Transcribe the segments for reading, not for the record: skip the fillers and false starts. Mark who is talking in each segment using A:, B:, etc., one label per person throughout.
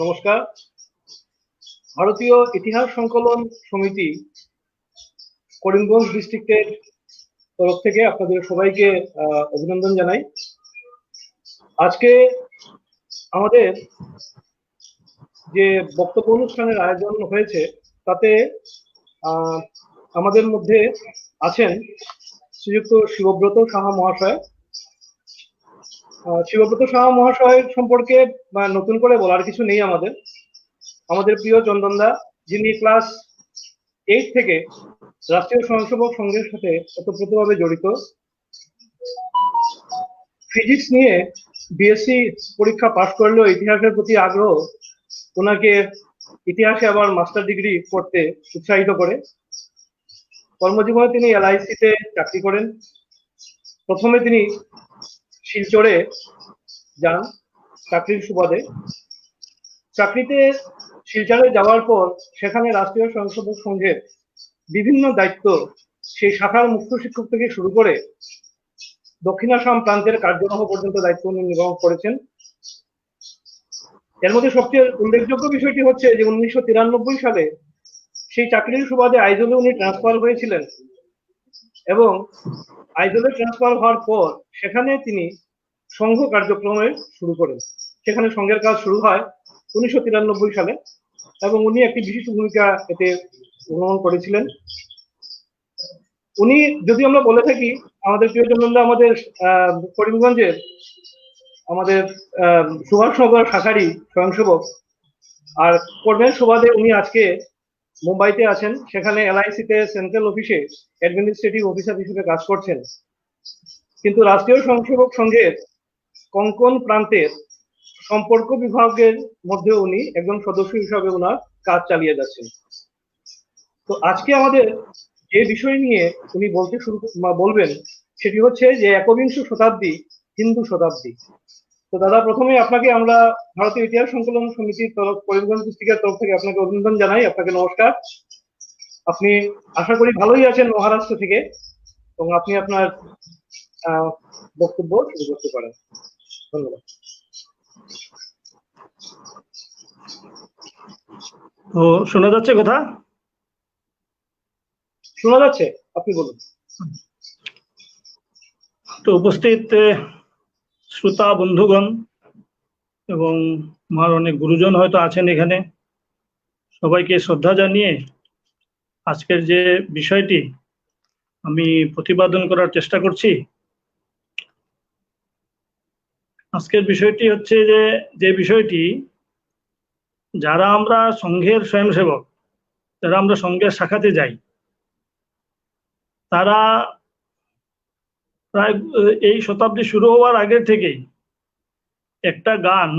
A: নমস্কার। ভারতীয় ইতিহাস সংকলন সমিতি করিমগঞ্জ ডিস্ট্রিক্টের তরফ থেকে আপনাদের সবাইকে অভিনন্দন জানাই। আজকে আমাদের যে বক্তব্য অনুষ্ঠানের আয়োজন হয়েছে তাতে আমাদের মধ্যে আছেন শ্রীযুক্ত শিবব্রত সাহা মহাশয়। শিবব্রত সাহা মহাশয় সম্পর্কে নতুন করে বলার কিছু নেই। আমাদের প্রিয় চন্দনদা, যিনি ক্লাস 8 থেকে রাষ্ট্রীয় স্বয়ংসেবক সংঘের সাথে ওতপ্রোতভাবে জড়িত। ফিজিক্স নিয়ে বিএসসি পরীক্ষা পাশ করলেও ইতিহাসের প্রতি আগ্রহ ওনাকে ইতিহাসে আবার মাস্টার ডিগ্রি করতে উৎসাহিত করে। কর্মজীবনে তিনি এলআইসিতে চাকরি করেন। প্রথমে তিনি শিলচরে যান চাকরির সুবাদে। চাকরিতে শিলচরে যাওয়ার পর সেখানে রাষ্ট্রীয় স্বয়ংসেবক সংঘের বিভিন্ন দায়িত্ব, সেই শাখার মুখ্য শিক্ষক থেকে শুরু করে দক্ষিণ আসাম প্রান্তের কার্যবাহ পর্যন্ত দায়িত্ব নির্বাহ করেছেন। এর মধ্যে সবচেয়ে উল্লেখযোগ্য বিষয়টি হচ্ছে যে 1993 সালে সেই চাকরির সুবাদে আইজলে উনি ট্রান্সফার হয়েছিলেন এবং আইজলে ট্রান্সফার হওয়ার পর সেখানে তিনি সংঘ কার্যক্রমে শুরু করেন। সেখানে সংঘের কাজ শুরু হয় 1993 সালে এবং উনি একটি বিশিষ্ট ভূমিকা এতে গ্রহণ করেছিলেন। উনি, যদি আমরা বলে থাকি, আমাদের প্রিয়জনদা আমাদের করিমগঞ্জের আমাদের সুভাষনগর শাখারই স্বয়ংসেবক, আর কর্মের সুবাদে উনি আজকে মুম্বাইতে আছেন। সেখানে এলআইসিতে সেন্ট্রাল অফিসে অ্যাডমিনিস্ট্রেটিভ অফিসার হিসেবে কাজ করছেন। কিন্তু রাষ্ট্রীয় স্বয়ংসেবক সংঘের কঙ্কন প্রান্তের সম্পর্ক বিভাগের মধ্যে উনি একজন সদস্য হিসাবে ওনার কাজ চালিয়ে যাচ্ছেন। তো আজকে আমাদের যে বিষয় নিয়ে উনি বলবেন সেটি হচ্ছে যে একবিংশ শতাব্দী হিন্দু শতাব্দী। তো দাদা, প্রথমে আপনাকে আমরা ভারতীয় ইতিহাস সংকলন সমিতির তরফ, করিমগঞ্জ ডিস্ট্রিক্টের তরফ থেকে আপনাকে অভিনন্দন জানাই। আপনাকে নমস্কার। আপনি আশা করি ভালোই আছেন মহারাষ্ট্র থেকে, এবং আপনি আপনার বক্তব্য শুরু করতে পারেন। ধন্যবাদ।
B: তো শোনা যাচ্ছে কথা?
A: শোনা যাচ্ছে, আপনি বলুন।
B: তো উপস্থিত শ্রোতা বন্ধুগণ এবং আমার অনেক গুরুজন হয়তো আছেন এখানে, সবাইকে শ্রদ্ধা জানিয়ে আজকের যে বিষয়টি আমি প্রতিপাদন করার চেষ্টা করছি। আজকের বিষয়টি হচ্ছে যে বিষয়টি, যারা আমরা সংঘের স্বয়ংসেবক, যারা আমরা সংঘের শাখাতে যাই, তারা প্রায় এই শতাব্দী শুরু হওয়ার আগে থেকেই একটা গান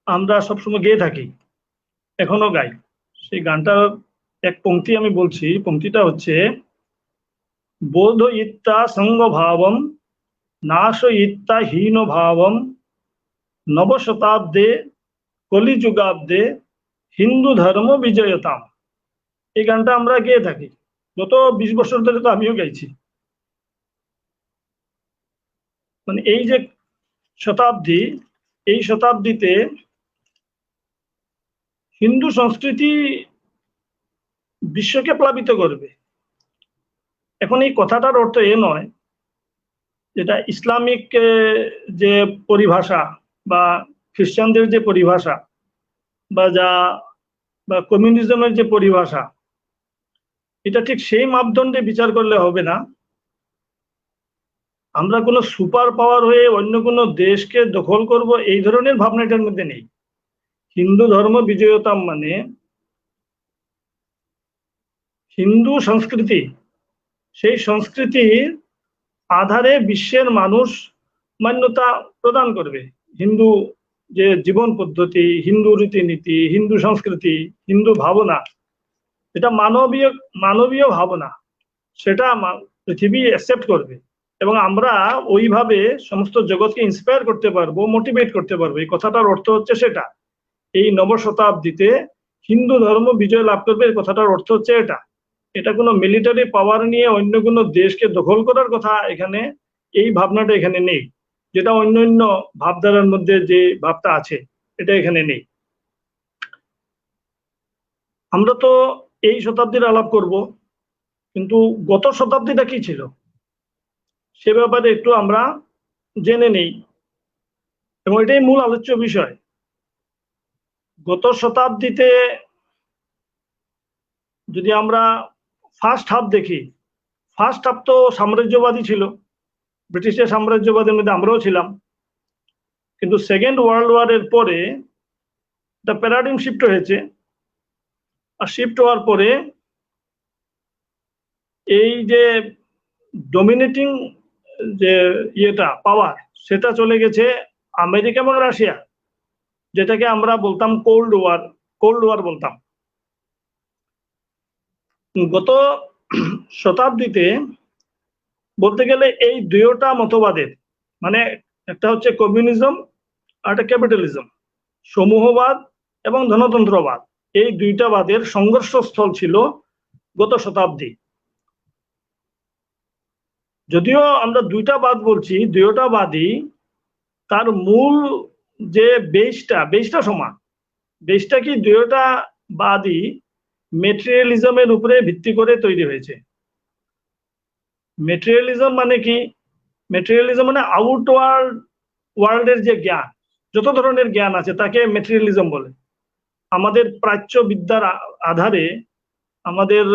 B: আমরা সবসময় গেয়ে থাকি, এখনো গাই। সেই গানটার এক পংক্তি আমি বলছি। পংক্তিটা হচ্ছে, বোধ ইত্তা সঙ্গ ভাবম নাশ ইত্তা হীন ভাবম নবশতাব্দে কলিযুগাব্দে হিন্দু ধর্ম বিজয়তাম। এই গানটা আমরা গেয়ে থাকি, গত 20 বছর ধরে তো আমিও গাইছি। মানে এই যে শতাব্দী, এই শতাব্দীতে হিন্দু সংস্কৃতি বিশ্বকে প্লাবিত করবে। এখন এই কথাটার অর্থ এ নয় যেটা ইসলামিক যে পরিভাষা বা খ্রিস্টানদের যে পরিভাষা বা কমিউনিজমের যে পরিভাষা, এটা ঠিক সেই মাপদণ্ডে বিচার করলে হবে না। আমরা কোনো সুপার পাওয়ার হয়ে অন্য কোনো দেশকে দখল করব, এই ধরনের ভাবনা এটার মধ্যে নেই। হিন্দু ধর্ম বিজয়তাম মানে হিন্দু সংস্কৃতি, সেই সংস্কৃতির আধারে বিশ্বের মানুষ মান্যতা প্রদান করবে। হিন্দু যে জীবন পদ্ধতি, হিন্দু রীতিনীতি, হিন্দু সংস্কৃতি, হিন্দু ভাবনা, এটা মানবীয় মানবীয় ভাবনা, সেটা পৃথিবী অ্যাকসেপ্ট করবে এবং আমরা ওইভাবে সমস্ত জগৎকে ইন্সপায়ার করতে পারবো, মোটিভেট করতে পারবো। এই কথাটার অর্থ হচ্ছে সেটা। এই নব শতাব্দীতে হিন্দু ধর্ম বিজয় লাভ করবে, এই কথাটার অর্থ হচ্ছে এটা। এটা কোনো মিলিটারি পাওয়ার নিয়ে অন্য কোনো দেশকে দখল করার কথা এখানে, এই ভাবনাটা এখানে নেই, যেটা অন্যান্য ভাবধারার মধ্যে যে ভাবটা আছে এটা এখানে নেই। আমরা তো এই শতাব্দীর আলাপ করব, কিন্তু গত শতাব্দীটা কি ছিল সে ব্যাপারে একটু আমরা জেনে নেই, এবং এটাই মূল আলোচ্য বিষয়। গত শতাব্দীতে যদি আমরা ফার্স্ট হাফ দেখি, ফার্স্ট হাফ তো সাম্রাজ্যবাদী ছিল, ব্রিটিশের সাম্রাজ্যবাদের মধ্যে আমরাও ছিলাম। কিন্তু সেকেন্ড ওয়ার্ল্ড ওয়ারের পরে দ্য প্যারাডিম শিফট হয়েছে, আর শিফট হওয়ার পরে এই যে ডমিনেটিং যে ইয়েটা পাওয়ার, সেটা চলে গেছে আমেরিকা এবং রাশিয়া, যেটাকে আমরা বলতাম কোল্ড ওয়ার বলতাম। গত শতাব্দীতে বলতে গেলে এই দুইটা মতবাদের, মানে একটা হচ্ছে কমিউনিজম আর একটা ক্যাপিটালিজম, সমূহবাদ এবং ধনতন্ত্রবাদ, এই দুইটা বাদের সংঘর্ষস্থল ছিল গত শতাব্দী। যদিও আমরা দুইটা বাদ বলছি, দুইটা বাদই তার মূল যে বেসটা সমান। বেসটা কি? দুইটা বাদই মেটেরিয়ালিজমের উপরে ভিত্তি করে তৈরি হয়েছে। মেটেরিয়ালিজম মানে কি? মেটেরিয়ালিজম মানে আউটওয়ার্ড ওয়ার্ল্ডের যে জ্ঞান, যত ধরনের জ্ঞান আছে তাকে মেটেরিয়ালিজম বলে। আমাদের প্রাচ্য বিদ্যার আধারে আমাদের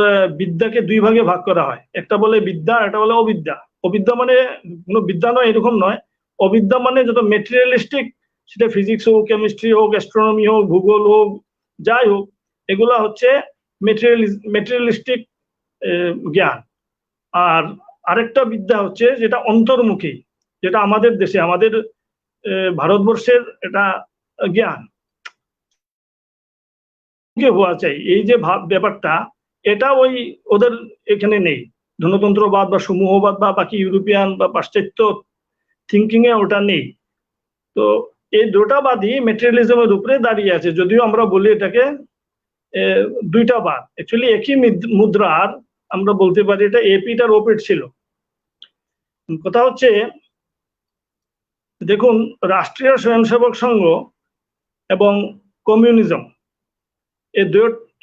B: বিদ্যাকে দুই ভাগে ভাগ করা হয়, একটা বলে বিদ্যা, একটা বলে অবিদ্যা। অবিদ্যা মানে কোনো বিদ্যা নয়, এরকম নয়। অবিদ্যা মানে যত মেটেরিয়ালিস্টিক, সেটা ফিজিক্স হোক, কেমিস্ট্রি হোক, অ্যাস্ট্রোনমি হোক, ভূগোল হোক, যাই হোক, এগুলা হচ্ছে মেটেরিয়ালিস্টিক জ্ঞান। আর আরেকটা বিদ্যা হচ্ছে যেটা অন্তর্মুখী, যেটা আমাদের দেশে, আমাদের ভারতবর্ষের এটা জ্ঞান হওয়া চাই। এই যে ব্যাপারটা, এটা ওই ওদের এখানে নেই। ধনতন্ত্রবাদ বা সমূহবাদ বা বাকি ইউরোপিয়ান বা পাশ্চাত্য থিঙ্কিং এ ওটা নেই। তো এই দুটা বাদই মেটেরিয়ালিজমের উপরে দাঁড়িয়ে আছে, যদিও আমরা বলি এটাকে দুইটা বাদ। অ্যাকচুয়ালি একই মুদ্রার আমরা বলতে পারি এটা এপিট আর ওপিট ছিল। কথা হচ্ছে, দেখুন, রাষ্ট্রীয় স্বয়ংসেবক সংঘ এবং কমিউনিজম,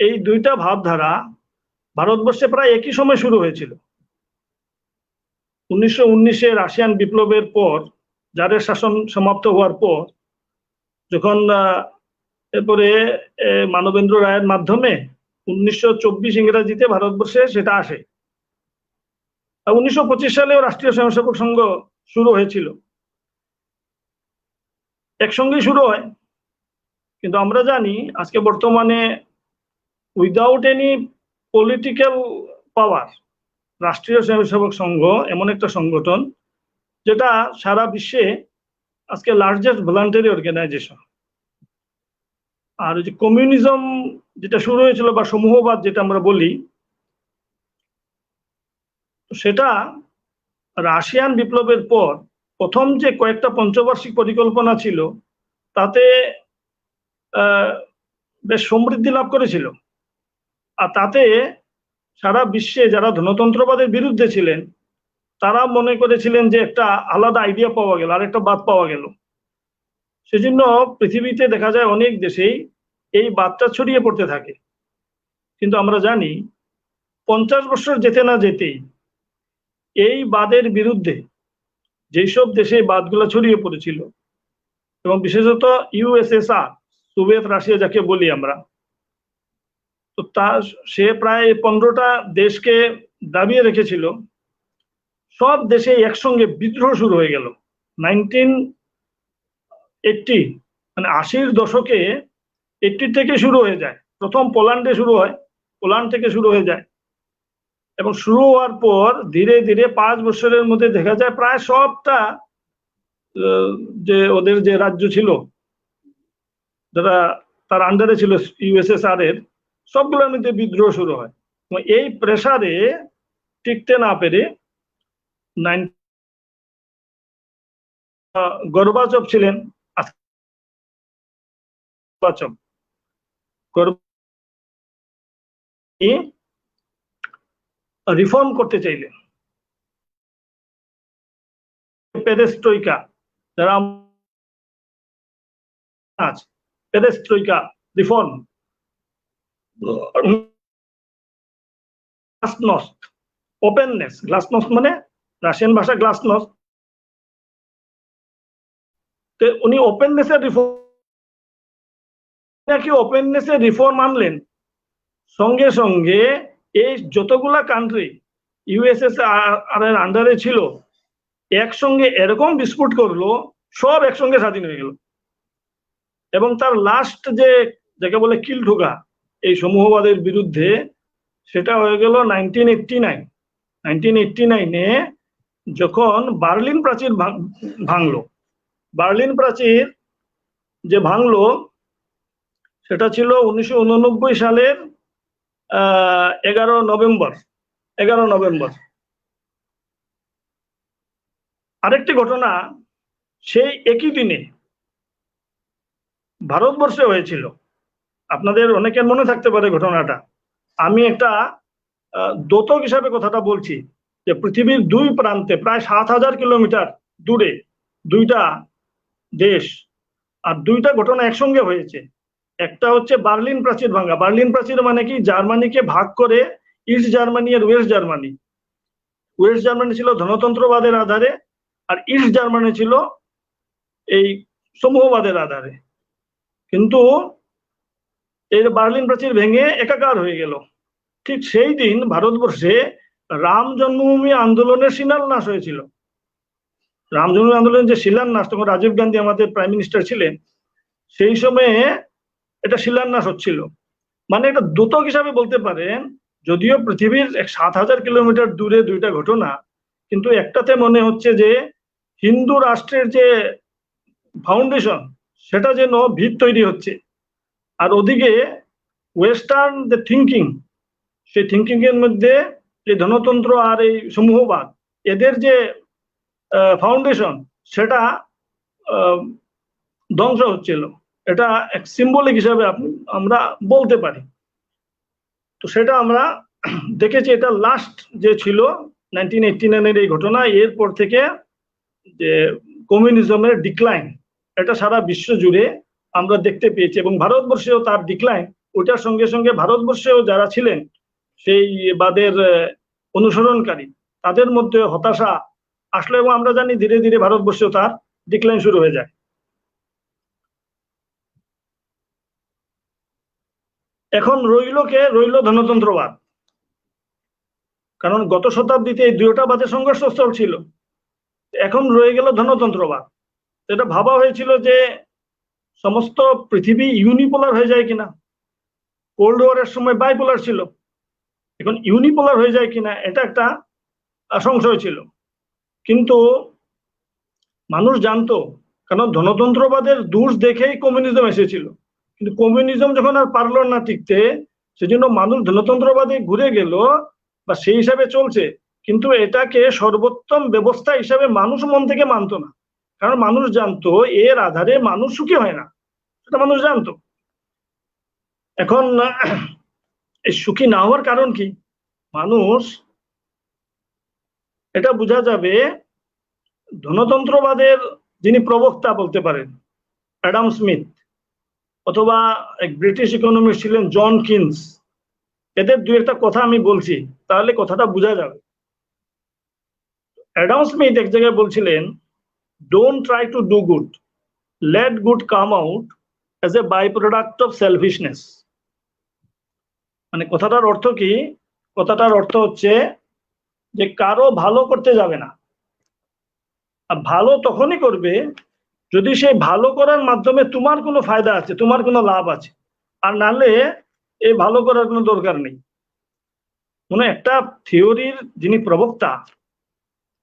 B: এই দুইটা ভাবধারা ভারতবর্ষে প্রায় একই সময় শুরু হয়েছিল। 1919-এ রাশিয়ান বিপ্লবের পর, জারের শাসন সমাপ্ত হওয়ার পর, যখন এরপরে মানবেন্দ্র রায়ের মাধ্যমে 1924 ইংরেজিতে ভারতবর্ষে সেটা আসে। 1925 সালেও রাষ্ট্রীয় স্বয়ংসেবক সংঘ শুরু হয়েছিল, একসঙ্গেই শুরু হয়। কিন্তু আমরা জানি আজকে বর্তমানে উইদাউট এনি পলিটিক্যাল পাওয়ার, রাষ্ট্রীয় স্বয়ংসেবক সংঘ এমন একটা সংগঠন যেটা সারা বিশ্বে আজকে লার্জেস্ট ভলান্টারি অর্গানাইজেশন। আর ওই যে কমিউনিজম যেটা শুরু হয়েছিল বা সমূহবাদ যেটা আমরা বলি, সেটা রাশিয়ান বিপ্লবের পর প্রথম যে কয়েকটা পঞ্চবার্ষিক পরিকল্পনা ছিল তাতে বেশ সমৃদ্ধি লাভ করেছিল। আর তাতে সারা বিশ্বে যারা ধনতন্ত্রবাদের বিরুদ্ধে ছিলেন তারা মনে করেছিলেন যে একটা আলাদা আইডিয়া পাওয়া গেল, আর একটা বাদ পাওয়া গেল। সেজন্য পৃথিবীতে দেখা যায় অনেক দেশেই এই বাদটা ছড়িয়ে পড়তে থাকে। কিন্তু আমরা জানি 50 বছর যেতে না যেতেই এই বাদের বিরুদ্ধে যেসব দেশে বাদগুলো ছড়িয়ে পড়েছিল, এবং বিশেষত ইউএসএসআর, সোভিয়েত রাশিয়া যাকে বলি আমরা, তো সে প্রায় 15টা দেশকে দাবিয়ে রেখেছিল। সব দেশে একসঙ্গে বিদ্রোহ শুরু হয়ে গেল। 1980 মানে 80-র দশকে 80 থেকে শুরু হয়ে যায়। প্রথম পোল্যান্ডে শুরু হয়, পোল্যান্ড থেকে শুরু হয়ে যায়, এবং শুরু হওয়ার পর ধীরে ধীরে 5 বছরের মধ্যে দেখা যায় প্রায় সবটা যে ওদের যে রাজ্য ছিল, যারা তার আন্ডারে ছিল ইউএসএসআর এর, সবগুলোর মধ্যে বিদ্রোহ শুরু হয়। এই প্রেসারে টিকতে না পেরে গর্বাচভ ছিলেন, রিফর্ম করতে চাইলেন। পেরেস্ট্রোইকা, যারা পেরেস্ট্রোইকা রিফর্ম, গ্লাসনস্ট, ওপেননেস, গ্লাসনস্ট মানে রাশিয়ান ভাষা গ্লাসনস্ট, উনি ওপেননেসের রিফর্ম, নাকি ওপেননেসের রিফর্ম আনলেন, সঙ্গে সঙ্গে এই যতগুলা কান্ট্রি ইউএসএসআর এর আন্ডারে ছিল একসঙ্গে এরকম বিস্ফোট করলো, সব একসঙ্গে স্বাধীন হয়ে গেল। এবং তার লাস্ট যে যাকে বলে কিল ঠোকা এই সমূহবাদের বিরুদ্ধে, সেটা হয়ে গেল 1989-এ যখন বার্লিন প্রাচীর ভাঙলো। বার্লিন প্রাচীর যে ভাঙলো সেটা ছিল 1989 সালের 11 নভেম্বর। আরেকটি ঘটনা সেই একই দিনে ভারতবর্ষে হয়েছিল। আপনাদের অনেকের মনে থাকতে পারে ঘটনাটা। আমি একটা দ্যোতক হিসাবে কথাটা বলছি যে পৃথিবীর দুই প্রান্তে প্রায় 7,000 কিলোমিটার দূরে দুইটা দেশ আর দুইটা ঘটনা একসঙ্গে হয়েছে। একটা হচ্ছে বার্লিন প্রাচীর ভাঙা। বার্লিন প্রাচীর মানে কি, জার্মানিকে ভাগ করে ইস্ট জার্মানি আর ওয়েস্ট জার্মানি। ওয়েস্ট জার্মানি ছিল ধনতন্ত্রবাদের আধারে আর ইস্ট জার্মানি ছিল এই সমূহবাদের আধারে। কিন্তু এই বার্লিন প্রাচীর ভেঙে একাকার হয়ে গেল। ঠিক সেই দিন ভারতবর্ষে রাম জন্মভূমি আন্দোলনের শিলান্যাস হয়েছিল। রাম জন্মভূমি আন্দোলনের যে শিলান্যাস, তখন রাজীব গান্ধী আমাদের প্রাইম মিনিস্টার ছিলেন, সেই সময়ে এটা শিলান্যাস হচ্ছিল। মানে এটা দ্যোতক হিসাবে বলতে পারেন, যদিও পৃথিবীর 7,000 কিলোমিটার দূরে দুইটা ঘটনা, কিন্তু একটাতে মনে হচ্ছে যে হিন্দু রাষ্ট্রের যে ফাউন্ডেশন সেটা যেন ভিত তৈরি হচ্ছে, আর ওদিকে ওয়েস্টার্ন যে থিঙ্কিং, সেই থিঙ্কিং এর মধ্যে যে ধনতন্ত্র আর এই সমূহবাদ, এদের যে ফাউন্ডেশন সেটা ধ্বংস হচ্ছিল। এটা এক সিম্বলিক হিসাবে আমরা বলতে পারি। তো সেটা আমরা দেখেছি। এটা লাস্ট যে ছিল 1989-এর এই ঘটনা, এরপর থেকে যে কমিউনিজমের ডিক্লাইন, এটা সারা বিশ্ব জুড়ে আমরা দেখতে পেয়েছি। এবং ভারতবর্ষেও তার ডিক্লাইন, ওটার সঙ্গে সঙ্গে ভারতবর্ষেও যারা ছিলেন সেই বাদের অনুসরণকারী, তাদের মধ্যে হতাশা আসলো। এবং আমরা জানি ধীরে ধীরে ভারতবর্ষেও তার ডিক্লাইন শুরু হয়ে যায়। এখন রইল ধনতন্ত্রবাদ। কারণ গত শতাব্দীতে এই দুইটা বাদের সংঘর্ষস্থল ছিল। এখন রয়ে গেল ধনতন্ত্রবাদ। এটা ভাবা হয়েছিল যে সমস্ত পৃথিবী ইউনিপোলার হয়ে যায় কিনা। কোল্ড ওয়ারের সময় বাইপোলার ছিল, এখন ইউনিপোলার হয়ে যায় কিনা এটা একটা সংশয় ছিল। কিন্তু মানুষ জানতো, কারণ ধনতন্ত্রবাদের দোষ দেখেই কমিউনিজম এসেছিল। কিন্তু কমিউনিজম যখন আর পারলো না টিকতে, সেজন্য মানুষ ধনতন্ত্রবাদে ঘুরে গেল বা সেই হিসাবে চলছে। কিন্তু এটাকে সর্বোত্তম ব্যবস্থা হিসাবে মানুষ মন থেকে মানতো না, কারণ মানুষ জানতো এর আধারে মানুষ সুখী হয় না, সেটা মানুষ জানতো। এখন এই সুখী না হওয়ার কারণ কি? মানুষ এটা বোঝা যাবে ধনতন্ত্রবাদের যিনি প্রবক্তা বলতে পারেন অ্যাডাম স্মিথ, অথবা এক ব্রিটিশ ইকোনমিস্ট ছিলেন জন কিনস, এদের দুই একটা কথা আমি বলছি, তাহলে কথাটা বোঝা যাবে। অ্যাডাম স্মিথ এক জায়গায় বলছিলেন, don't try to do good, let good come out as a by product of selfishness. মানে কথাটার অর্থ কি? কথাটার অর্থ হচ্ছে যে কারো ভালো করতে যাবে না, আর ভালো তখনই করবে যদি সেই ভালো করার মাধ্যমে তোমার কোনো ফায়দা আছে, তোমার কোনো লাভ আছে, আর নালে এই ভালো করার কোনো দরকার নেই। মানে একটা থিওরির যিনি প্রবক্তা,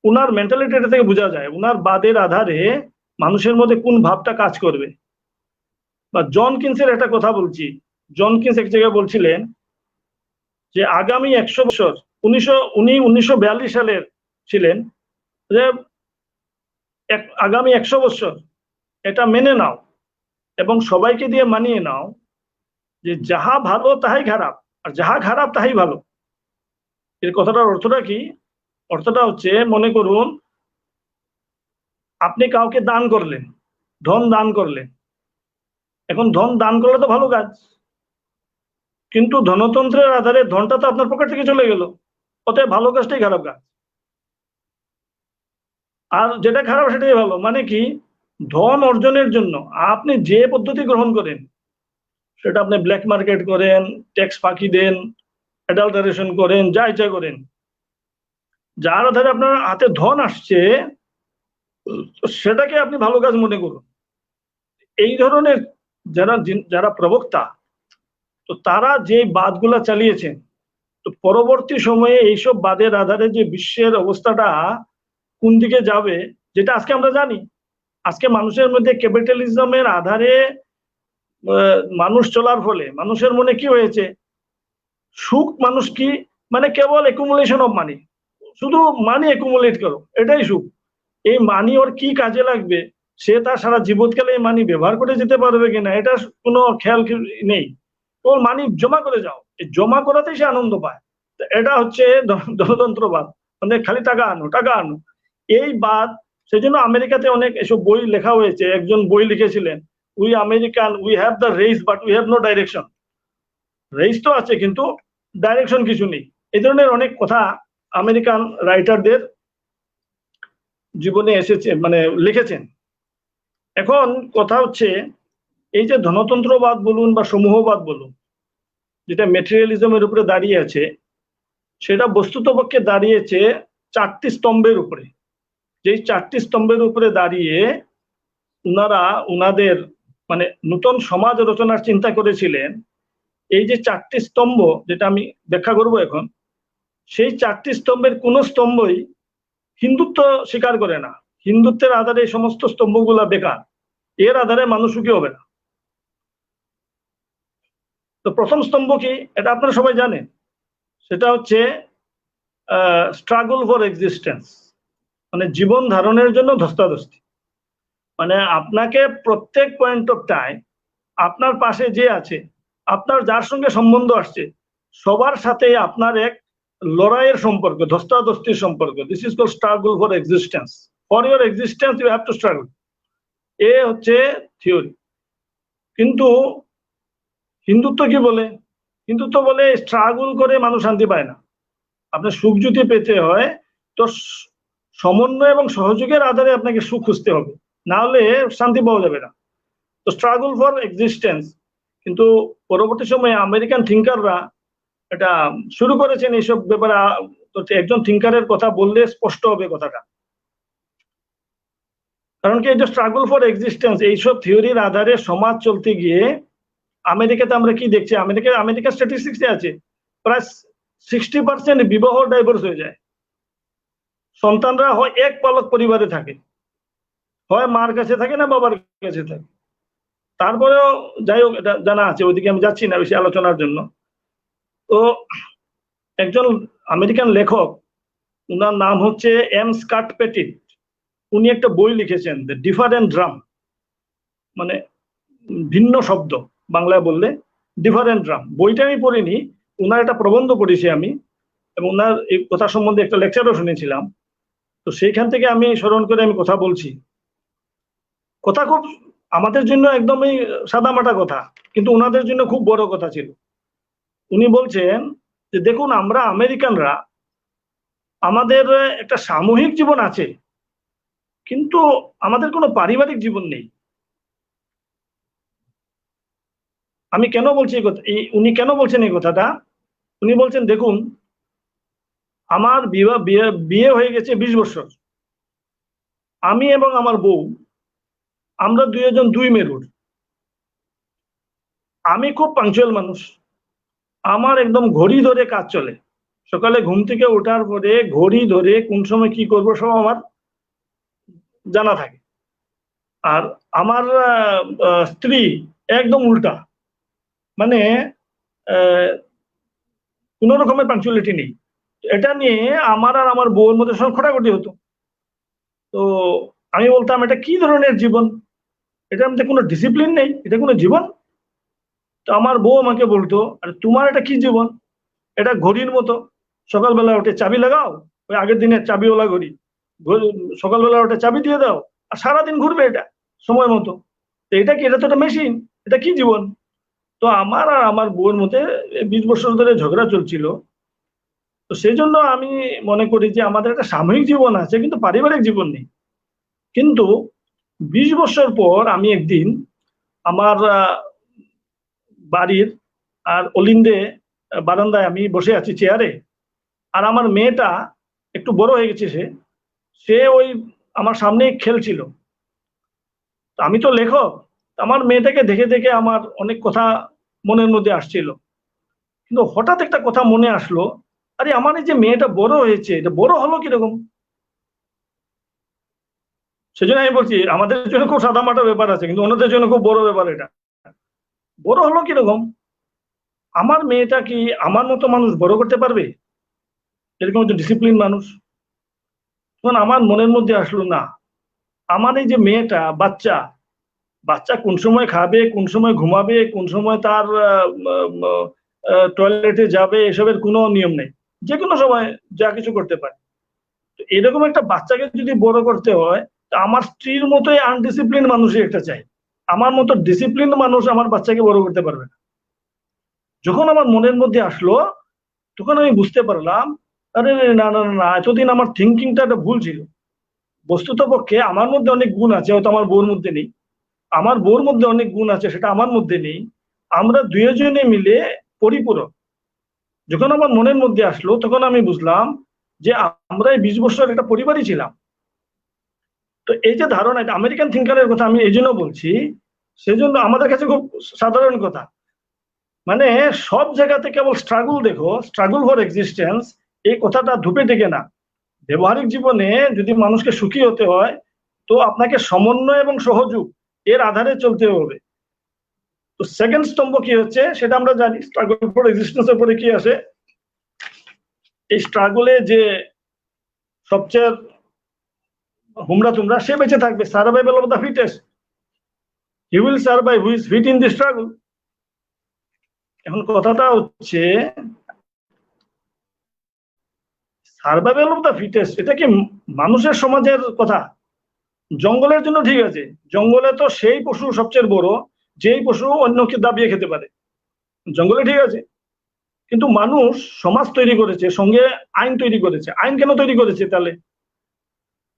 B: উনার মেন্টালিটি থেকে বোঝা যায়, উনার বাদের আধারে মানুষের মধ্যে কোন ভাবটা কাজ করবে। বা জন কিন্সের একটা কথা বলছি, জন কিন্স এক জায়গায় বলছিলেন যে আগামী 100 বছর, উনি 1942 সালের ছিলেন, যে আগামী 100 বছর এটা মেনে নাও এবং সবাইকে দিয়ে মানিয়ে নাও যে যাহা ভালো তাহাই খারাপ, আর যাহা খারাপ তাহাই ভালো। এর কথাটার অর্থটা কি? অর্থটা হচ্ছে, মনে করুন আপনি কাউকে দান করলেন, ধন দান করলেন। এখন ধন দান করলে তো ভালো কাজ, কিন্তু ধনতন্ত্রের আধারে ধনটা তো আপনার পকেট থেকে চলে গেল, অতএব ভালো কাজটাই খারাপ কাজ, আর যেটা খারাপ সেটাই ভালো। মানে কি, ধন অর্জনের জন্য আপনি যে পদ্ধতি গ্রহণ করেন, সেটা আপনি ব্ল্যাক মার্কেট করেন, ট্যাক্স ফাঁকি দেন, অ্যাডাল্টারেশন করেন, যা ইচ্ছা করেন, যার আধারে আপনার হাতে ধন আসছে সেটাকে আপনি ভালো কাজ মনে করুন। এই ধরনের যারা প্রবক্তা, তো তারা যে বাদগুলা চালিয়েছেন, তো পরবর্তী সময়ে এইসব বাদের আধারে যে বিশ্বের অবস্থাটা কোন দিকে যাবে, যেটা আজকে আমরা জানি। আজকে মানুষের মধ্যে ক্যাপিটালিজমের আধারে মানুষ চলার ফলে মানুষের মনে কি হয়েছে, সুখ মানুষ কি, মানে কেবল একুমুলেশন অফ মানি, শুধু মানি একুমুলেট করো, এটাই সুখ। এই মানি ওর কি কাজে লাগবে, সে তার সারা জীবনকালে এই মানি ব্যবহার করে যেতে পারবে কিনা, এটা কোনো খেয়াল নেই। ওর মানি জমা করে যাও, এই জমা করাতেই সে আনন্দ পায়। এটা হচ্ছে ধনতন্ত্রবাদ, মানে খালি টাকা আনো টাকা আনো, এই বাদ। সেজন্য আমেরিকাতে অনেক এসব বই লেখা হয়েছে। একজন বই লিখেছিলেন, we American, we have the race but we have no direction. Race তো আছে কিন্তু ডাইরেকশন কিছু নেই। এই ধরনের অনেক কথা আমেরিকান রাইটারদের জীবনে এসেছে, মানে লিখেছেন। এখন কথা হচ্ছে, এই যে ধনতন্ত্রবাদ বলুন বা সমূহবাদ বলুন, যেটা মেটেরিয়ালিজমের উপরে দাঁড়িয়ে আছে, সেটা বস্তুতপক্ষে দাঁড়িয়েছে 4টি স্তম্ভের উপরে। যেই 4টি স্তম্ভের উপরে দাঁড়িয়ে উনারা উনাদের মানে নতুন সমাজ রচনার চিন্তা করেছিলেন। এই যে 4টি স্তম্ভ, যেটা আমি ব্যাখ্যা করব এখন, সেই 4টি স্তম্ভের কোন স্তম্ভই হিন্দুত্ব স্বীকার করে না। হিন্দুত্বের আধারে এই সমস্ত স্তম্ভগুলা বেকার, এর আধারে মানুষ সুখী হবে না। তো প্রথম স্তম্ভ কি, এটা আপনারা সবাই জানেন, সেটা হচ্ছে স্ট্রাগল ফর এক্সিস্টেন্স, মানে জীবন ধারণের জন্য ধস্তাধস্তি। মানে আপনাকে প্রত্যেক পয়েন্ট অফ টাইম আপনার পাশে যে আছে, আপনার যার সঙ্গে সম্বন্ধ আসছে, সবার সাথে আপনার এক লড়াইয়ের সম্পর্ক, ধস্তাধস্তির সম্পর্ক। This is called struggle for existence. For your existence you have to struggle. এ হচ্ছে থিওরি। কিন্তু হিন্দুত্ব কি বলে? হিন্দুত্ব বলে স্ট্রাগল করে মানুষ শান্তি পায় না। আপনার সুখ যদি পেতে হয়, তো সমন্বয় এবং সহযোগের আধারে আপনাকে সুখ খুঁজতে হবে, না হলে শান্তি পাওয়া যাবে না। তো স্ট্রাগল ফর এক্সিস্টেন্স। কিন্তু পরবর্তী সময়ে আমেরিকান থিঙ্কাররা এটা শুরু করেছেন এইসব ব্যাপারে। একজন থিঙ্কারের কথা বললে স্পষ্ট হবে কথাটা, কারণ কি, এই যে স্ট্রাগল ফর এক্সিস্টেন্স, এইসব থিওরির আধারে সমাজ চলতে গিয়ে আমেরিকাতে আমরা কি দেখছি, আমেরিকার স্ট্যাটিস্টিক্সে আছে প্রায় 60% বিবাহ ডাইভোর্স হয়ে যায়। সন্তানরা হয় এক পালক পরিবারে থাকে, হয় মার কাছে থাকে না বাবার কাছে থাকে। তারপরেও যাই হোক, এটা জানা আছে, ওইদিকে আমি যাচ্ছি না বেশি আলোচনার জন্য। তো একজন আমেরিকান লেখক, উনার নাম হচ্ছে এম স্কট পেটিট, উনি একটা বই লিখেছেন, দ্য ডিফারেন্ট ড্রাম, মানে ভিন্ন শব্দ, বাংলায় বললে ডিফারেন্ট ড্রাম। বইটা আমি পড়িনি, উনার একটা প্রবন্ধ পড়েছি আমি, এবং উনার এই কথা সম্বন্ধে একটা লেকচারও শুনেছিলাম। তো সেইখান থেকে আমি স্মরণ করে আমি কথা বলছি। কথা খুব আমাদের জন্য একদমই সাদামাটা কথা, কিন্তু ওনাদের জন্য খুব বড় কথা ছিল। উনি বলছেন যে দেখুন, আমরা আমেরিকানরা, আমাদের একটা সামূহিক জীবন আছে, কিন্তু আমাদের কোনো পারিবারিক জীবন নেই। আমি কেন বলছি এই কথা, উনি কেন বলছেন এই কথাটা? উনি বলছেন, দেখুন, আমার বিয়ে হয়ে গেছে 20 বছর। আমি এবং আমার বউ, আমরা দুইজন দুই মেরুর। আমি খুব পাংচুয়াল মানুষ, আমার একদম ঘড়ি ধরে কাজ চলে। সকালে ঘুম থেকে ওঠার পরে ঘড়ি ধরে কোন সময় কি করব সব আমার জানা থাকে। আর আমার স্ত্রী একদম উল্টা, মানে কোন রকমের পাঞ্চুয়ালিটি নেই। এটা নিয়ে আমার আর আমার বউয়ের মধ্যে সব খোটাখুটি হতো। তো আমি বলতাম এটা কি ধরনের জীবন, এটার মধ্যে কোনো ডিসিপ্লিন নেই, এটা কোনো জীবন? তো আমার বউ আমাকে বলতো, আরে তোমার এটা কি জীবন, এটা ঘড়ির মতো, সকালবেলা উঠে চাবি লাগাও, ওই আগের দিনের চাবিওয়ালা ঘড়ি, সকালবেলা উঠে চাবি দিয়ে দাও আর সারাদিন ঘুরবে এটা সময় মতো। তো এটা কি, এটা তো একটা মেশিন, এটা কি জীবন? তো আমার আর আমার বউয়ের মধ্যে 20 বছর ধরে ঝগড়া চলছিল। তো সেই জন্য আমি মনে করি যে আমাদের একটা সামূহিক জীবন আছে কিন্তু পারিবারিক জীবন নেই। কিন্তু 20 বছর পর আমি একদিন আমার বাড়ির আর অলিন্দে বারান্দায় আমি বসে আছি চেয়ারে, আর আমার মেয়েটা একটু বড় হয়ে গেছে, সে সে ওই আমার সামনেই খেলছিল। তো আমি তো লেখক, আমার মেয়েটাকে দেখে দেখে আমার অনেক কথা মনের মধ্যে আসছিল। কিন্তু হঠাৎ একটা কথা মনে আসলো, আরে আমার এই যে মেয়েটা বড় হয়েছে, এটা বড় হলো কিরকম? সেজন্য আমি বলছি আমাদের জন্য খুব সাদামাটা ব্যাপার আছে, কিন্তু ওনাদের জন্য খুব বড় ব্যাপার এটা। বড় হলো কিরকম? আমার মেয়েটা কি আমার মতো মানুষ বড় করতে পারবে, এরকম একটা ডিসিপ্লিন মানুষ? তখন আমার মনের মধ্যে আসলো, না, আমার এই যে মেয়েটা বাচ্চা, বাচ্চা কোন সময় খাবে, কোন সময় ঘুমাবে, কোন সময় তার টয়লেটে যাবে, এসবের কোনো নিয়ম নেই, যে কোনো সময় যা কিছু করতে পারে। তো এরকম একটা বাচ্চাকে যদি বড় করতে হয়, তা আমার স্ত্রীর মতোই আনডিসিপ্লিন মানুষই একটা চাই। আমার মতো ডিসিপ্লিন মানুষ আমার বাচ্চাকে বড় করতে পারবে না। যখন আমার মনের মধ্যে আসলো, তখন আমি বুঝতে পারলাম, আরে না না না, এতদিন আমার থিঙ্কিংটা একটা ভুল ছিল। বস্তুত পক্ষে আমার মধ্যে অনেক গুণ আছে, হয়তো আমার বউর মধ্যে নেই। আমার বউর মধ্যে অনেক গুণ আছে, সেটা আমার মধ্যে নেই। আমরা দুজনে মিলে পরিপূরক। যখন আমার মনের মধ্যে আসলো, তখন আমি বুঝলাম যে আমরা এই 20 বছর একটা পরিবারই ছিলাম। তো এই যে ধারণা, এটা আমেরিকান থিঙ্কারের কথা আমি এই জন্য বলছি, সেজন্য আমাদের কাছে খুব সাধারণ কথা। মানে সব জায়গাতে কেবল স্ট্রাগল দেখো, স্ট্রাগল ফর এক্সিস্টেন্স, এই কথাটা ধুপে থেকে না। ব্যবহারিক জীবনে যদি মানুষকে সুখী হতে হয়, তো আপনাকে সমন্বয় এবং সহযোগ এর আধারে চলতে হবে। তো সেকেন্ড স্তম্ভ কি হচ্ছে সেটা আমরা জানি, স্ট্রাগল ফর এক্সিস্টেন্স এর পরে কি আসে। এই স্ট্রাগলে যে সবচেয়ে হুমড়া তুমরা, সে বেঁচে থাকবে, survival of the fittest, he will survive who is fit in the struggle. এখন কথাটা হচ্ছে সার্ভাইভাল অফ দ্য ফিটেস্ট, এটা কি মানুষের সমাজের কথা? জঙ্গলের জন্য ঠিক আছে, জঙ্গলে তো সেই পশু সবচেয়ে বড় যেই পশু অন্যকে দাবিয়ে খেতে পারে, জঙ্গলে ঠিক আছে। কিন্তু মানুষ সমাজ তৈরি করেছে, সঙ্গে আইন তৈরি করেছে। আইন কেন তৈরি করেছে তাহলে?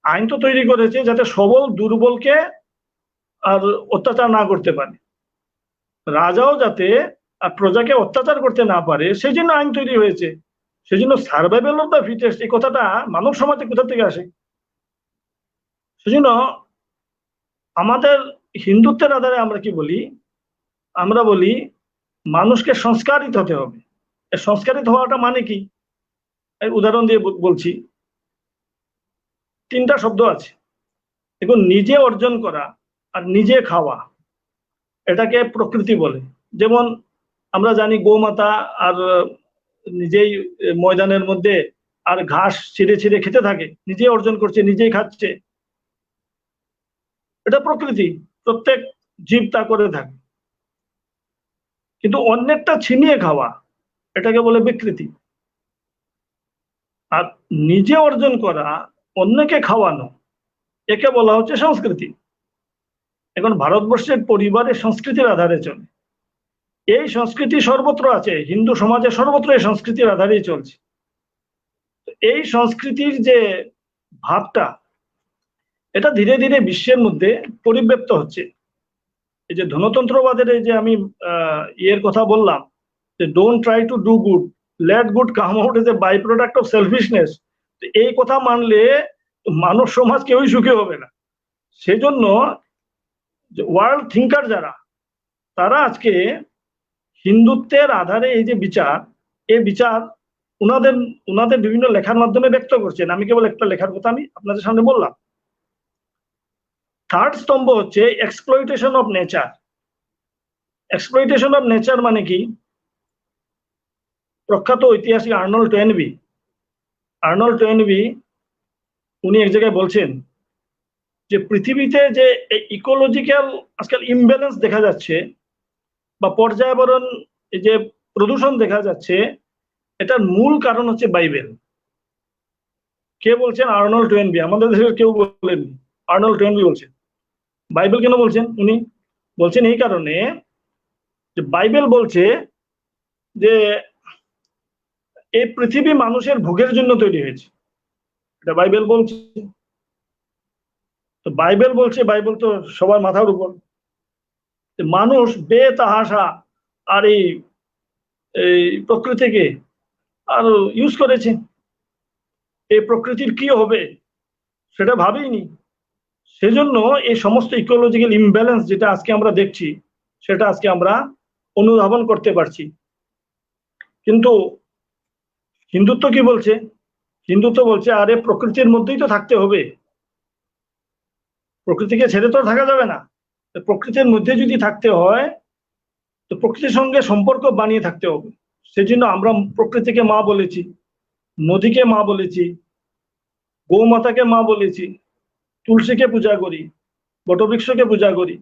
B: আইন তো তৈরি করেছে যাতে সবল দুর্বলকে আর অত্যাচার না করতে পারে, রাজাও যাতে প্রজাকে অত্যাচার করতে না পারে, সেই জন্য আইন তৈরি হয়েছে। সেই জন্য সার্ভাইভাল অফ দ্য ফিটেস্ট এই কথাটা মানব সমাজে কোথা থেকে আসে? সেজন্য আমাদের হিন্দুত্বের আধারে আমরা কি বলি, আমরা বলি মানুষকে সংস্কারিত হতে হবে। সংস্কারিত হওয়াটা মানে কি? উদাহরণ দিয়ে বলছি, 3টা শব্দ আছে। এখন নিজে অর্জন করা আর নিজে খাওয়া, এটাকে প্রকৃতি বলে। যেমন আমরা জানি গোমাতা আর নিজেই ময়দানের মধ্যে আর ঘাস ছিঁড়ে ছিঁড়ে খেতে থাকে, নিজে অর্জন করছে, নিজেই খাচ্ছে, এটা প্রকৃতি, প্রত্যেক জীব তা করে থাকে। কিন্তু অন্যেরটা ছিনিয়ে খাওয়া, এটাকে বলে বিকৃতি। আর নিজে অর্জন করা, অন্যকে খাওয়ানো, একে বলা হচ্ছে সংস্কৃতি। এখন ভারতবর্ষের পরিবারের সংস্কৃতির আধারে চলে, এই সংস্কৃতি সর্বত্র আছে, হিন্দু সমাজে সর্বত্র এই সংস্কৃতির আধারেই চলছে। এই সংস্কৃতির যে ভাবটা, এটা ধীরে ধীরে বিশ্বের মধ্যে পরিব্যাপ্ত হচ্ছে। এই যে ধনতন্ত্রবাদের এই যে আমি ইয়ের কথা বললাম, যে don't try to do good, let good come out as a by product of selfishness, এই কথা মানলে মানব সমাজ কেউই সুখী হবে না। সেজন্য ওয়ার্ল্ড থিঙ্কার যারা, তারা আজকে হিন্দুত্বের আধারে এই যে বিচার, এই বিচার উনাদের উনাদের বিভিন্ন লেখার মাধ্যমে ব্যক্ত করছেন। আমি কেবল একটা লেখার কথা আমি আপনাদের সামনে বললাম। থার্ড স্তম্ভ হচ্ছে exploitation of nature. Exploitation of nature মানে কি? প্রখ্যাত ঐতিহাসিক আর্নল্ড টোয়েনবি উনি এক জায়গায় বলছেন যে পৃথিবীতে যে ইকোলজিক্যাল আজকাল ইমব্যালেন্স দেখা যাচ্ছে বা পর্যায়বরণ, এই যে প্রদূষণ দেখা যাচ্ছে, এটার মূল কারণ হচ্ছে বাইবেল। কে বলছেন? আর্নল্ড টোয়েনবি। আমাদের দেশের কেউ বলেন, আর্নল্ড টোয়েনবি বলছেন। বাইবেল কেন বলছেন? উনি বলছেন এই কারণে যে বাইবেল বলছে যে এই পৃথিবী মানুষের ভোগের জন্য তৈরি হয়েছে, এটা বাইবেল বলছে। তো বাইবেল বলছে, বাইবেল তো সবার মাথার উপর। মানুষ বেতাহাসা আর এই প্রকৃতিকে আর ইউজ করেছে, এই প্রকৃতির কি হবে সেটা ভাবেইনি। সেজন্য এই সমস্ত ইকোলজিক্যাল ইমব্যালেন্স যেটা আজকে আমরা দেখছি, সেটা আজকে আমরা অনুধাবন করতে পারছি। কিন্তু হিন্দুত্ব কি বলছে? হিন্দুত্ব বলছে আরে প্রকৃতির মধ্যেই তো থাকতে হবে, প্রকৃতিকে ছেড়ে তো থাকা যাবে না। প্রকৃতির মধ্যে যদি থাকতে হয় তো প্রকৃতির সঙ্গে সম্পর্ক বানিয়ে থাকতে হবে। সেজন্য আমরা প্রকৃতিকে মা বলেছি, নদীকে মা বলেছি, গৌমাতাকে মা বলেছি, তুলসীকে পূজা করি, বটবৃক্ষকে পূজা করি,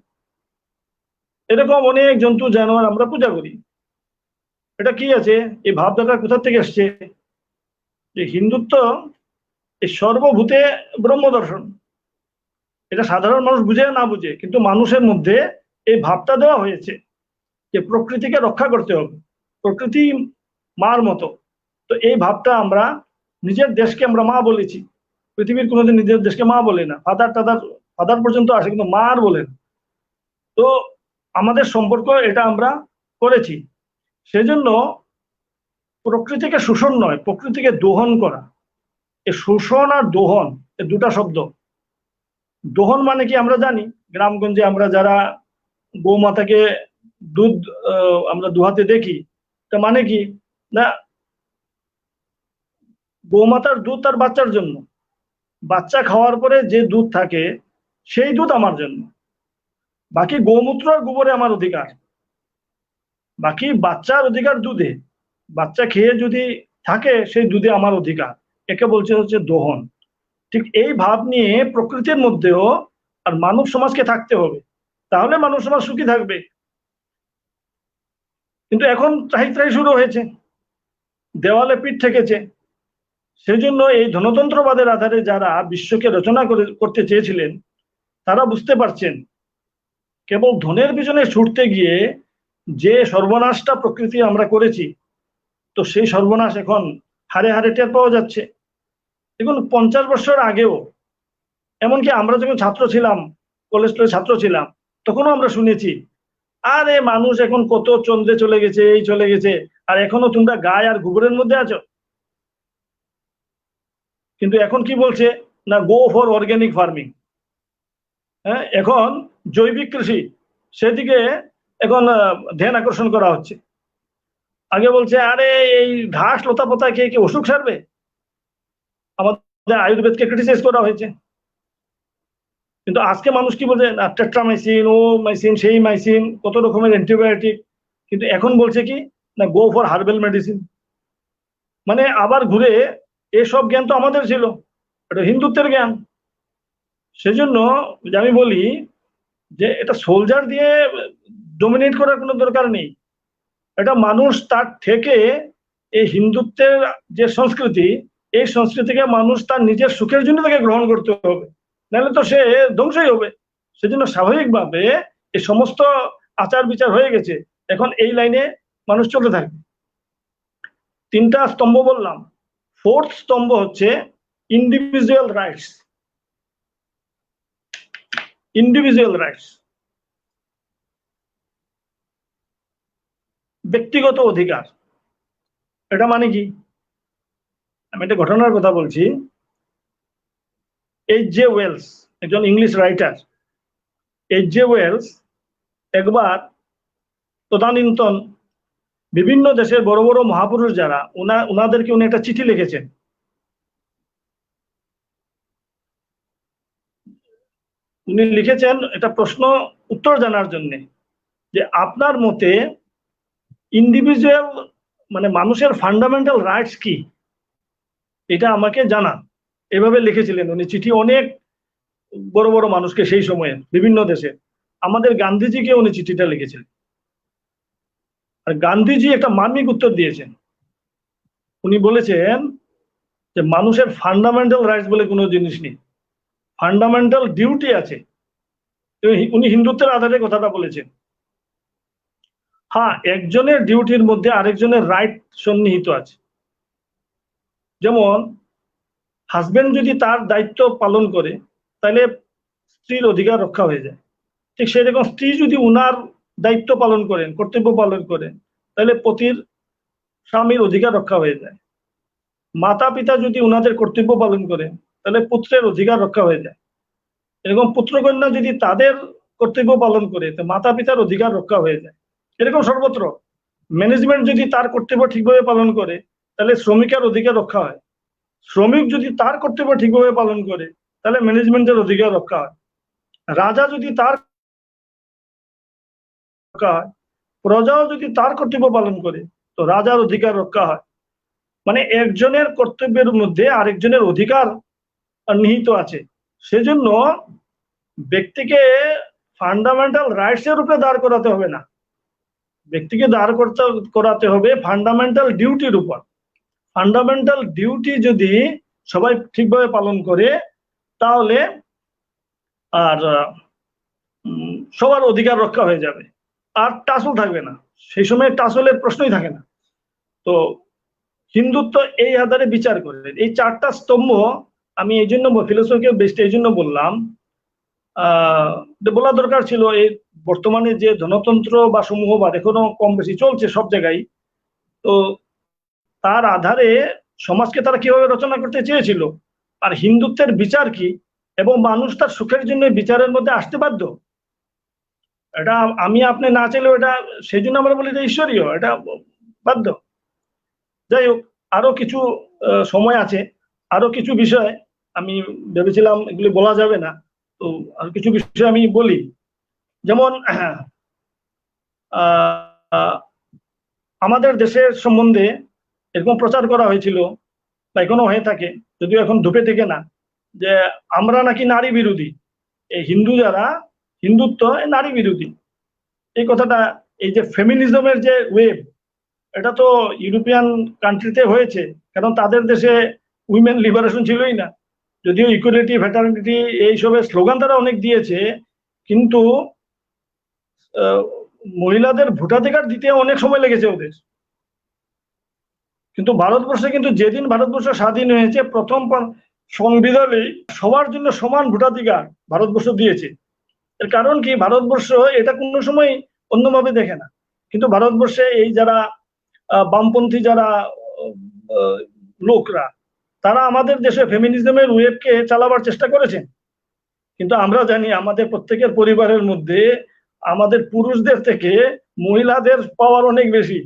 B: এরকম অনেক জন্তু জানোয়ার আমরা পূজা করি। এটা কি আছে? এই ভাবধারা কোথা থেকে এসছে? যে হিন্দুত্ব এই সর্বভূতে ব্রহ্ম দর্শন, এটা সাধারণ মানুষ বুঝে না বুঝে, কিন্তু মানুষের মধ্যে এই ভাবটা দেওয়া হয়েছে যে প্রকৃতিকে রক্ষা করতে হবে, প্রকৃতি মার মতো। তো এই ভাবটা আমরা নিজের দেশকে আমরা মা বলেছি। পৃথিবীর কোনোদিন নিজের দেশকে মা বলে না, ফাদার পর্যন্ত আসে, কিন্তু মা আর বলেন। তো আমাদের সম্পর্ক এটা আমরা করেছি। সেজন্য প্রকৃতিকে শোষণ নয়, প্রকৃতিকে দোহন করা। এই শোষণ আর দোহন, এই দুটা শব্দ। দোহন মানে কি আমরা জানি, গ্রামগঞ্জে আমরা যারা গৌমাতাকে দুধ আমরা দুহাতে দেখি, তা মানে কি না, গৌমাতার দুধ তার বাচ্চার জন্য, বাচ্চা খাওয়ার পরে যে দুধ থাকে সেই দুধ আমার জন্য, বাকি গৌমূত্র আর গোবরে আমার অধিকার, বাকি বাচ্চার অধিকার দুধে, বাচ্চা খেয়ে যদি থাকে সেই দুধে আমার অধিকার। একে বলছে হচ্ছে দোহন। ঠিক এই ভাব নিয়ে প্রকৃতির মধ্যেও আর মানব সমাজকে থাকতে হবে, তাহলে মানব সমাজ সুখী থাকবে। কিন্তু এখন ত্রাহি ত্রাহি শুরু হয়েছে, দেওয়ালে পিঠ ঠেকেছে। সেজন্য এই ধনতন্ত্রবাদের আধারে যারা বিশ্বকে রচনা করতে চেয়েছিলেন, তারা বুঝতে পারছেন কেবল ধনের পিছনে ছুটতে গিয়ে যে সর্বনাশটা প্রকৃতি আমরা করেছি, তো সেই সর্বনাশ এখন হারে হারে টের পাওয়া যাচ্ছে। দেখুন 50 বছর আগেও, এমনকি আমরা যখন ছাত্র ছিলাম, কলেজ ছাত্র ছিলাম, তখনও আমরা শুনেছি আরে মানুষ এখন কত চন্দ্রে চলে গেছে, এই চলে গেছে, আর এখনো তোমরা গায়ে আর গোবরের মধ্যে আছো। কিন্তু এখন কি বলছে না, গো ফর অর্গানিক ফার্মিং। হ্যাঁ, এখন জৈবিক কৃষি, সেদিকে এখন ধ্যান আকর্ষণ করা হচ্ছে। আগে বলছে আরে এই ঘাস লতা পাতা খেয়ে কি অসুখ সারবে, আমাদের আয়ুর্বেদকে ক্রিটিসাইজ করা হয়েছে। কিন্তু আজকে মানুষ কি বলছে না, টেট্রামাইসিন, ও মাইসিন, সেই মাইসিন, কত রকমের অ্যান্টিবায়োটিক। কিন্তু এখন বলছে কি না, গো ফর হার্বাল মেডিসিন। মানে আবার ঘুরে এসব জ্ঞান তো আমাদের ছিল, এটা হিন্দুত্বের জ্ঞান। সেজন্য আমি বলি যে এটা সোলজার দিয়ে ডোমিনেট করার কোনো দরকার নেই। এটা মানুষ তার থেকে এই হিন্দুত্বের যে সংস্কৃতি, এই সংস্কৃতিকে মানুষ তার নিজের সুখের জন্য তাকে গ্রহণ করতে হবে, নাহলে তো সে ধ্বংসই হবে। সেজন্য স্বাভাবিকভাবে এই সমস্ত আচার বিচার হয়ে গেছে, এখন এই লাইনে মানুষ চলতে থাকবে। 3টা স্তম্ভ বললাম, 4th স্তম্ভ হচ্ছে ইন্ডিভিজুয়াল রাইটস। ইন্ডিভিজুয়াল রাইটস, ব্যক্তিগত অধিকার। এটা মানে কি? আমি একটা ঘটনার কথা বলছি। H.G. ওয়েলস, একজন ইংলিশ রাইটার। H.G. ওয়েলস একবার তদানীন্তন বিভিন্ন দেশের বড় বড় মহাপুরুষ যারা, উনাদেরকে উনি একটা চিঠি লিখেছেন। উনি লিখেছেন এটা প্রশ্ন উত্তর জানার জন্য, যে আপনার মতে ইন্ডিভিজুয়াল মানে মানুষের ফান্ডামেন্টাল রাইটস কি, এটা আমাকে জানান। এভাবে লিখেছিলেন উনি চিঠি অনেক বড় বড় মানুষকে সেই সময়ে বিভিন্ন দেশে। আমাদের গান্ধীজিকে উনি চিঠিটা লিখেছিলেন, আর গান্ধীজি একটা মার্মিক উত্তর দিয়েছেন। উনি বলেছেন যে মানুষের ফান্ডামেন্টাল রাইটস বলে কোনো জিনিস নেই, ফান্ডামেন্টাল ডিউটি আছে। উনি হিন্দুত্বের আধারে কথাটা বলেছেন। হ্যাঁ, একজনের ডিউটির মধ্যে আরেকজনের রাইট সন্নিহিত আছে। যেমন হাজবেন্ড যদি তার দায়িত্ব পালন করে তাহলে স্ত্রীর অধিকার রক্ষা হয়ে যায়, ঠিক সেই রকম স্ত্রী যদি উনার দায়িত্ব পালন করেন, কর্তব্য পালন করেন, তাহলে পতির স্বামীর অধিকার রক্ষা হয়ে যায়। মাতা পিতা যদি উনাদের কর্তব্য পালন করেন তাহলে পুত্রের অধিকার রক্ষা হয়ে যায়। এরকম পুত্রকন্যা যদি তাদের কর্তব্য পালন করে তো মাতা পিতার অধিকার রক্ষা হয়ে যায়। এরকম সর্বত্র ম্যানেজমেন্ট যদি তার কর্তব্য ঠিকভাবে পালন করে তাহলে শ্রমিকের অধিকার রক্ষা হয়। শ্রমিক যদি তার কর্তব্য ঠিকভাবে পালন করে তাহলে ম্যানেজমেন্টের অধিকার রক্ষা হয়। রাজা যদি তার রক্ষা হয়, প্রজাও যদি তার কর্তব্য পালন করে তো রাজার অধিকার রক্ষা হয়। মানে একজনের কর্তব্যের মধ্যে আরেকজনের অধিকার নিহিত আছে। সেজন্য ব্যক্তিকে ফান্ডামেন্টাল রাইটস এর উপরে দাঁড় করাতে হবে না, ব্যক্তিকে দাঁড় করাতে হবে ফান্ডামেন্টাল ডিউটির উপর। ফান্ডামেন্টাল ডিউটি যদি সবাই ঠিকভাবে পালন করে তাহলে আর সবার অধিকার রক্ষা হয়ে যাবে, আর টাসল থাকবে না। সেই সময় টাসলের প্রশ্নই থাকে না। তো হিন্দুত্ব এই আধারে বিচার করে এই চারটা স্তম্ভ। আমি এই জন্য ফিলোসফি বেস্ট এই জন্য বললাম, বলা দরকার ছিল। এই বর্তমানে যে ধনতন্ত্র বা সমূহবাদ এখনো কম বেশি চলছে সব জায়গায়, তো তার আধারে সমাজকে তারা কিভাবে রচনা করতে চেয়েছিল, আর হিন্দুত্বের বিচার কি, এবং মানুষ তার সুখের জন্য বিচারের মধ্যে আসতে বাধ্য। এটা আমি আপনি না চাইলেও এটা, সেই জন্য আমরা বলি যে ঈশ্বরীয়, এটা বাধ্য। যাই হোক, আরো কিছু সময় আছে, আরো কিছু বিষয় আমি ভেবেছিলাম এগুলি বলা যাবে না, তো আর কিছু বিষয় আমি বলি। যেমন আমাদের দেশের সম্বন্ধে এরকম প্রচার করা হয়েছিল বা এখনো হয়ে থাকে, যদিও এখন ধুপে থেকে না, যে আমরা নাকি নারী বিরোধী। এই হিন্দু যারা, হিন্দুত্ব নারী বিরোধী। এই কথাটা, এই যে ফেমিনিজমের যে ওয়েব, এটা তো ইউরোপিয়ান কান্ট্রিতে হয়েছে, কারণ তাদের দেশে উইমেন লিবারেশন ছিলই না। যদিও ইকুয়ালিটি, ফ্যাটার্নিটি এইসবের স্লোগান তারা অনেক দিয়েছে, কিন্তু মহিলাদের ভোটাধিকার দিতে অনেক সময় লেগেছে ওদের। কিন্তু ভারতবর্ষে কিন্তু যেদিন ভারতবর্ষ স্বাধীন হয়েছে প্রথম সংবিধানে সবার জন্য সমান ভোটাধিকার ভারতবর্ষ দিয়েছে। এর কারণ কি, ভারতবর্ষ এটা কোনো সময় অন্যভাবে দেখে না। কিন্তু ভারতবর্ষে এই যারা বামপন্থী যারা লোকরা, তারা আমাদের দেশে ফেমিনিজমের ওয়েবকে চালাবার চেষ্টা করেছেন। কিন্তু আমরা জানি আমাদের প্রত্যেকের পরিবারের মধ্যে আমাদের পুরুষদের থেকে মহিলাদের পাওয়ার অনেক বেশি।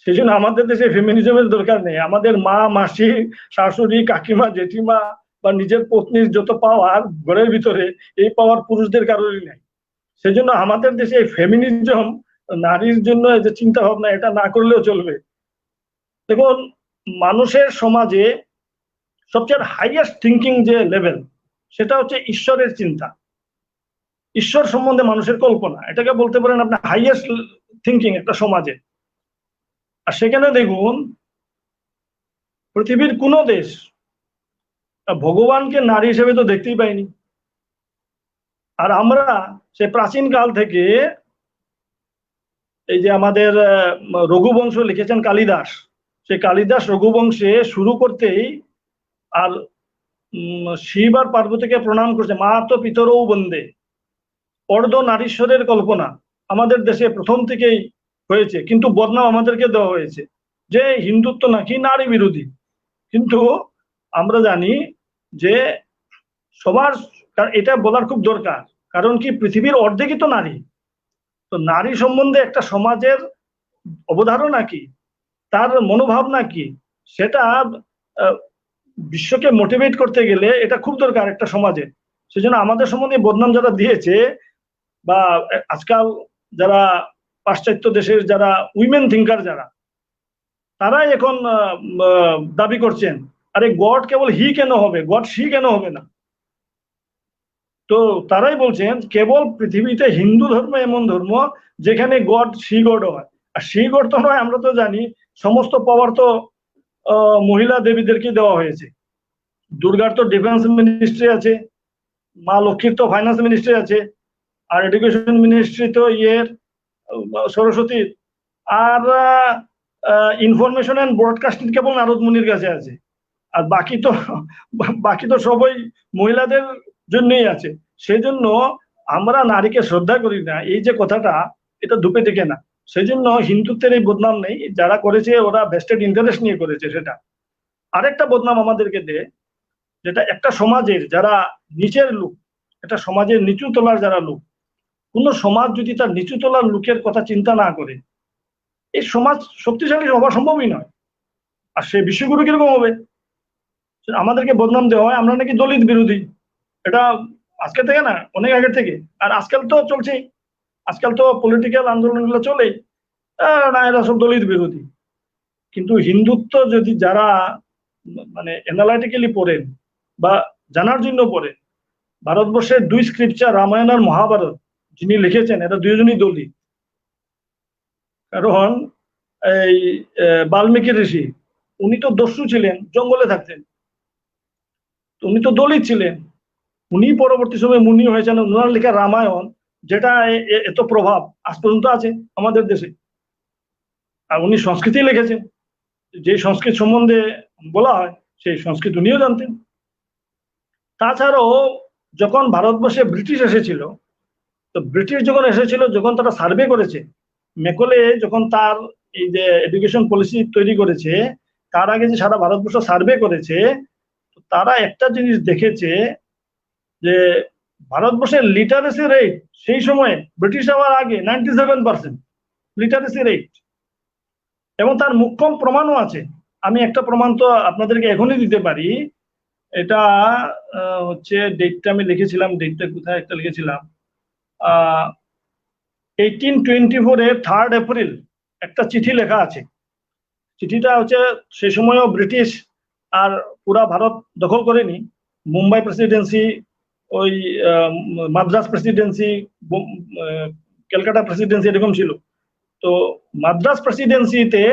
B: সেই জন্য আমাদের দেশে ফেমিনিজমের দরকার নেই। আমাদের মা, মাসি, শাশুড়ি, কাকিমা, জেঠিমা বা নিজের পত্নীর যত পাওয়ার ঘরের ভিতরে, এই পাওয়ার পুরুষদের কারোরই নেই। সেজন্য আমাদের দেশে ফেমিনিজম, নারীর জন্য যে চিন্তা ভাবনা, এটা না করলেও চলবে। দেখুন, মানুষের সমাজে সবচেয়ে হাইয়েস্ট থিঙ্কিং যে লেভেল, সেটা হচ্ছে ঈশ্বরের চিন্তা, ঈশ্বর সম্বন্ধে মানুষের কল্পনা। এটাকে বলতে পারেন আপনি হাইয়েস্ট থিঙ্কিং একটা সমাজে। আর সেখানে দেখুন, পৃথিবীর কোন দেশ ভগবানকে নারী হিসেবে তো দেখতেই পাইনি। আর আমরা সে প্রাচীন কাল থেকে, এই যে আমাদের রঘুবংশ লিখেছেন কালিদাস, সেই কালিদাস রঘুবংশে শুরু করতেই আর শিব আর পার্বতীকে প্রণাম করছে, মা তো পিতরও বন্দে। অর্ধ নারীশ্বরের কল্পনা আমাদের দেশে প্রথম থেকেই হয়েছে, কিন্তু বদনাম আমাদেরকে দেওয়া হয়েছে যে হিন্দুত্ব নাকি নারী বিরোধী। কিন্তু আমরা জানি যে সবার, এটা বলার খুব দরকার, কারণ কি পৃথিবীর অর্ধেকই তো নারী। তো নারী সম্বন্ধে একটা সমাজের অবধারণা কি, তার মনোভাবনা কি, সেটা বিশ্বকে মোটিভেট করতে গেলে এটা খুব দরকার একটা সমাজে। সেজন্য আমাদের সম্বন্ধে বদনাম যারা দিয়েছে, বা আজকাল যারা পাশ্চাত্য দেশের যারা উইমেন থিঙ্কার যারা, তারাই এখন দাবি করছেন আরে গড কেবল হি কেন হবে, গড সি কেন হবে না। তো তারাই বলছেন কেবল পৃথিবীতে হিন্দু ধর্ম এমন ধর্ম যেখানে গড সি গড হয়, আর সি গড তো নয়। আমরা তো জানি সমস্ত পাওয়ার তো মহিলা দেবীদেরকে দেওয়া হয়েছে। দুর্গার তো ডিফেন্স মিনিস্ট্রি আছে, মা লক্ষ্মীর তো ফাইন্যান্স মিনিস্ট্রি আছে, আর এডুকেশন মিনিস্ট্রি তো সরস্বতীর, আর ইনফরমেশন অ্যান্ড ব্রডকাস্টিং কেবল নারদ মুনির কাছে আছে। আর বাকি তো সবাই মহিলাদের জন্যই আছে। সেই জন্য আমরা নারীকে শ্রদ্ধা করি না, এই যে কথাটা, এটা ধুপে থেকে না। সেই জন্য হিন্দুত্বের এই বদনাম নেই, যারা করেছে ওরা ভেস্টেড ইন্টারেস্ট নিয়ে করেছে সেটা। আরেকটা বদনাম আমাদেরকে দেয়, যেটা একটা সমাজের যারা নিচের লোক, একটা সমাজের নিচু তলার যারা লোক, কোন সমাজ যদি তার নিচু তলার লোকের কথা চিন্তা না করে, এই সমাজ শক্তিশালী হওয়া সম্ভবই নয়। আর সে বিশ্বগুরু কিরকম হবে? আমাদেরকে বদনাম দেওয়া হয় আমরা নাকি দলিত বিরোধী। এটা আজকে থেকে না, অনেক আগে থেকে। আর আজকাল তো চলছেই, আজকাল তো পলিটিক্যাল আন্দোলনগুলো চলে, না এরা সব দলিত বিরোধী। কিন্তু হিন্দুত্ব যদি যারা মানে অ্যানালাইটিক্যালি পড়েন বা জানার জন্য পড়েন, ভারতবর্ষের দুই স্ক্রিপচার রামায়ণ আর মহাভারত যিনি লিখেছেন এরা দুইজনই দলিত। কারণ এই বাল্মীকি ঋষি, উনি তো দস্যু ছিলেন, জঙ্গলে থাকতেন, উনি তো দলিত ছিলেন। উনি পরবর্তী সময়ে মুনি হয়েছেন, ওনার লেখা রামায়ণ যেটা এত প্রভাব আজ পর্যন্ত আছে আমাদের দেশে। আর উনি সংস্কৃতি লিখেছেন, যে সংস্কৃত সম্বন্ধে বলা হয় সেই সংস্কৃত উনিও জানতেন। তাছাড়াও যখন ভারতবর্ষে ব্রিটিশ এসেছিল, তো ব্রিটিশ যখন এসেছিল, যখন তারা সার্ভে করেছে, মেকলে যখন তার এই যে এডুকেশন পলিসি তৈরি করেছে, তার আগে যে সারা ভারতবর্ষ সার্ভে করেছে, তারা একটা জিনিস দেখেছে যে ভারতবর্ষের লিটারেসি রেট সেই সময় ব্রিটিশ হওয়ার আগে 97% লিটারেসি রেট। এবং তার মুখ্যম প্রমাণও আছে। আমি একটা প্রমাণ তো আপনাদেরকে এখনই দিতে পারি। এটা হচ্ছে ডেটটা আমি লিখেছিলাম, ডেটটা কোথায় একটা লিখেছিলাম, 1824-এর 3 এপ্রিল একটা চিঠি লেখা আছে। চিঠিটা হচ্ছে সেই সময়ও ব্রিটিশ আর পুরা ভারত দখল করেনি। মুম্বাই প্রেসিডেন্সি, ওই মাদ্রাস প্রেসিডেন্সি, ক্যালকাটা প্রেসিডেন্সি এরকম ছিল। তো মাদ্রাস প্রেসিডেন্সিতে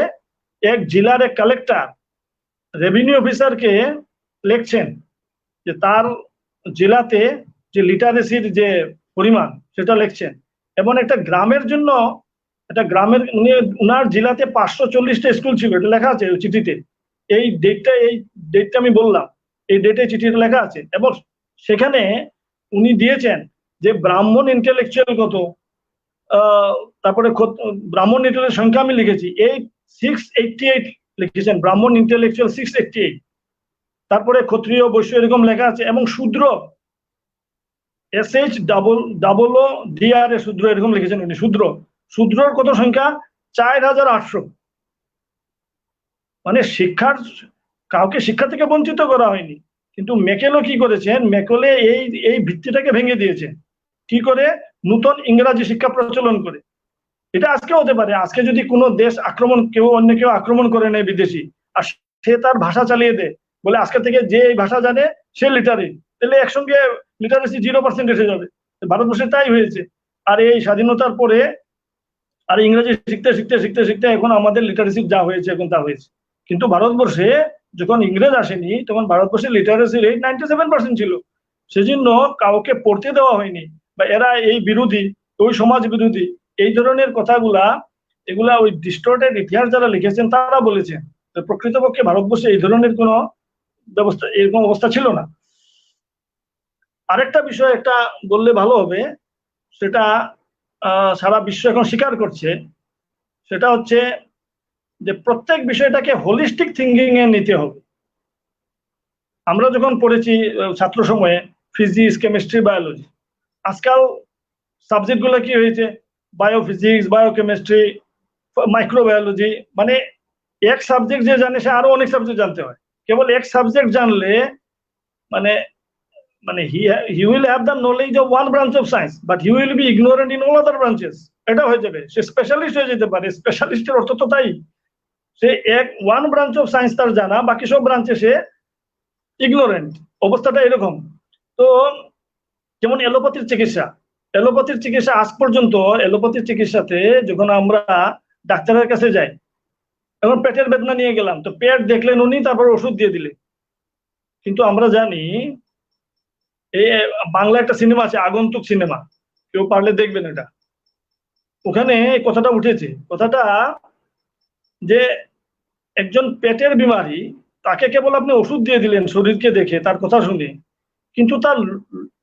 B: এক জেলার এক কালেক্টর রেভিনিউ অফিসারকে লিখছেন যে তার জেলাতে যে লিটারেসির যে পরিমাণ সেটা লিখছেন, এবং একটা গ্রামের জন্য, একটা গ্রামের উনার জেলাতে 540টা স্কুল ছিল, এটা লেখা আছে ওই চিঠিতে। এই ডেটটা আমি বললাম, এই ডেটে চিঠিটা লেখা আছে। এবং সেখানে উনি দিয়েছেন যে ব্রাহ্মণ ইন্টেলেকচুয়াল কত, তারপরে ব্রাহ্মণ ইন্টেলেকচুয়াল সংখ্যা আমি লিখেছি 688 লিখেছেন, ব্রাহ্মণ ইন্টেলেকচুয়াল 688। তারপরে ক্ষত্রিয় বৈশ্য এরকম লেখা আছে, এবং শূদ্র SH শূদ্র এরকম লিখেছেন উনি। শূদ্রর কত সংখ্যা 4800। মানে শিক্ষার, কাউকে শিক্ষা থেকে বঞ্চিত করা হয়নি। কিন্তু মেকেলও কি করেছেন, মেকলে এই ভিত্তিটাকে ভেঙে দিয়েছেন। কি করে? নূতন ইংরাজি শিক্ষা প্রচলন করে। এটা আজকে হতে পারে, আজকে যদি কোনো দেশ আক্রমণ, অন্য কেউ আক্রমণ করে নেয় বিদেশি, আর সে তার ভাষা চালিয়ে দেয়, বলে আজকে থেকে যে এই ভাষা জানে সে লিটারেট, তাহলে একসঙ্গে লিটারেসি 0% এসে যাবে। ভারতবর্ষে তাই হয়েছে। আর এই স্বাধীনতার পরে আর ইংরেজি শিখতে শিখতে শিখতে শিখতে এখন আমাদের লিটারেসি যা হয়েছে এখন তা হয়েছে। কিন্তু ভারতবর্ষে যখন ইংরেজ আসেনি তখন ভারতবর্ষে লিটারেসি রেট 97% ছিল। সেজন্য কাউকে পড়তে দেওয়া হয়নি, বা এরা এই বিরোধী, ওই সমাজ বিরোধী, এই ধরনের কথাগুলা, এগুলা ওই ডিস্টর্টেড ইতিহাস যারা লিখেছেন তারা বলেছেন। প্রকৃতপক্ষে ভারতবর্ষে এই ধরনের কোনো ব্যবস্থা, এরকম অবস্থা ছিল না। আরেকটা বিষয় একটা বললে ভালো হবে, সেটা সারা বিশ্ব এখন স্বীকার করছে, সেটা হচ্ছে যে প্রত্যেক বিষয়টাকে হোলিস্টিক থিঙ্কিং এ নিতে হবে। আমরা যখন পড়েছি ছাত্র সময়ে ফিজিক্স, কেমিস্ট্রি, বায়োলজি, আজকাল সাবজেক্ট গুলো কি হয়েছে, বায়োফিজিক্স, বায়োকেমিস্ট্রি, মাইক্রোবায়োলজি। মানে এক সাবজেক্ট যে জানে সে আরো অনেক সাবজেক্ট জানতে হয়। কেবল এক সাবজেক্ট জানলে মানে মানে he will have the knowledge of one branch of science but he will be ignorant in all other branches, এটা হয়ে যাবে। সে স্পেশালিস্ট হয়ে যেতে পারে, স্পেশালিস্টের অর্থ তো তাই, সে ওয়ান ব্রাঞ্চ অফ সায়েন্স তার জানা, বাকি সব ব্রাঞ্চে সে ইগনোরেন্ট, অবস্থাটা এরকম। তো যেমন এলোপ্যাথির চিকিৎসা আজ পর্যন্ত, এলোপ্যাথির চিকিৎসাতে যখন আমরা ডাক্তারের কাছে যাই, এখন পেটের বেদনা নিয়ে গেলাম, তো পেট দেখলেন উনি, তারপর ওষুধ দিয়ে দিলে। কিন্তু আমরা জানি এই বাংলা একটা সিনেমা আছে আগন্তুক সিনেমা, কেউ পারলে দেখবেন এটা, ওখানে এই কথাটা উঠেছে, কথাটা যে একজন পেটের বিমারী, তাকে কেবল আপনি ওষুধ দিয়ে দিলেন শরীরকে দেখে, তার কথা শুনে, কিন্তু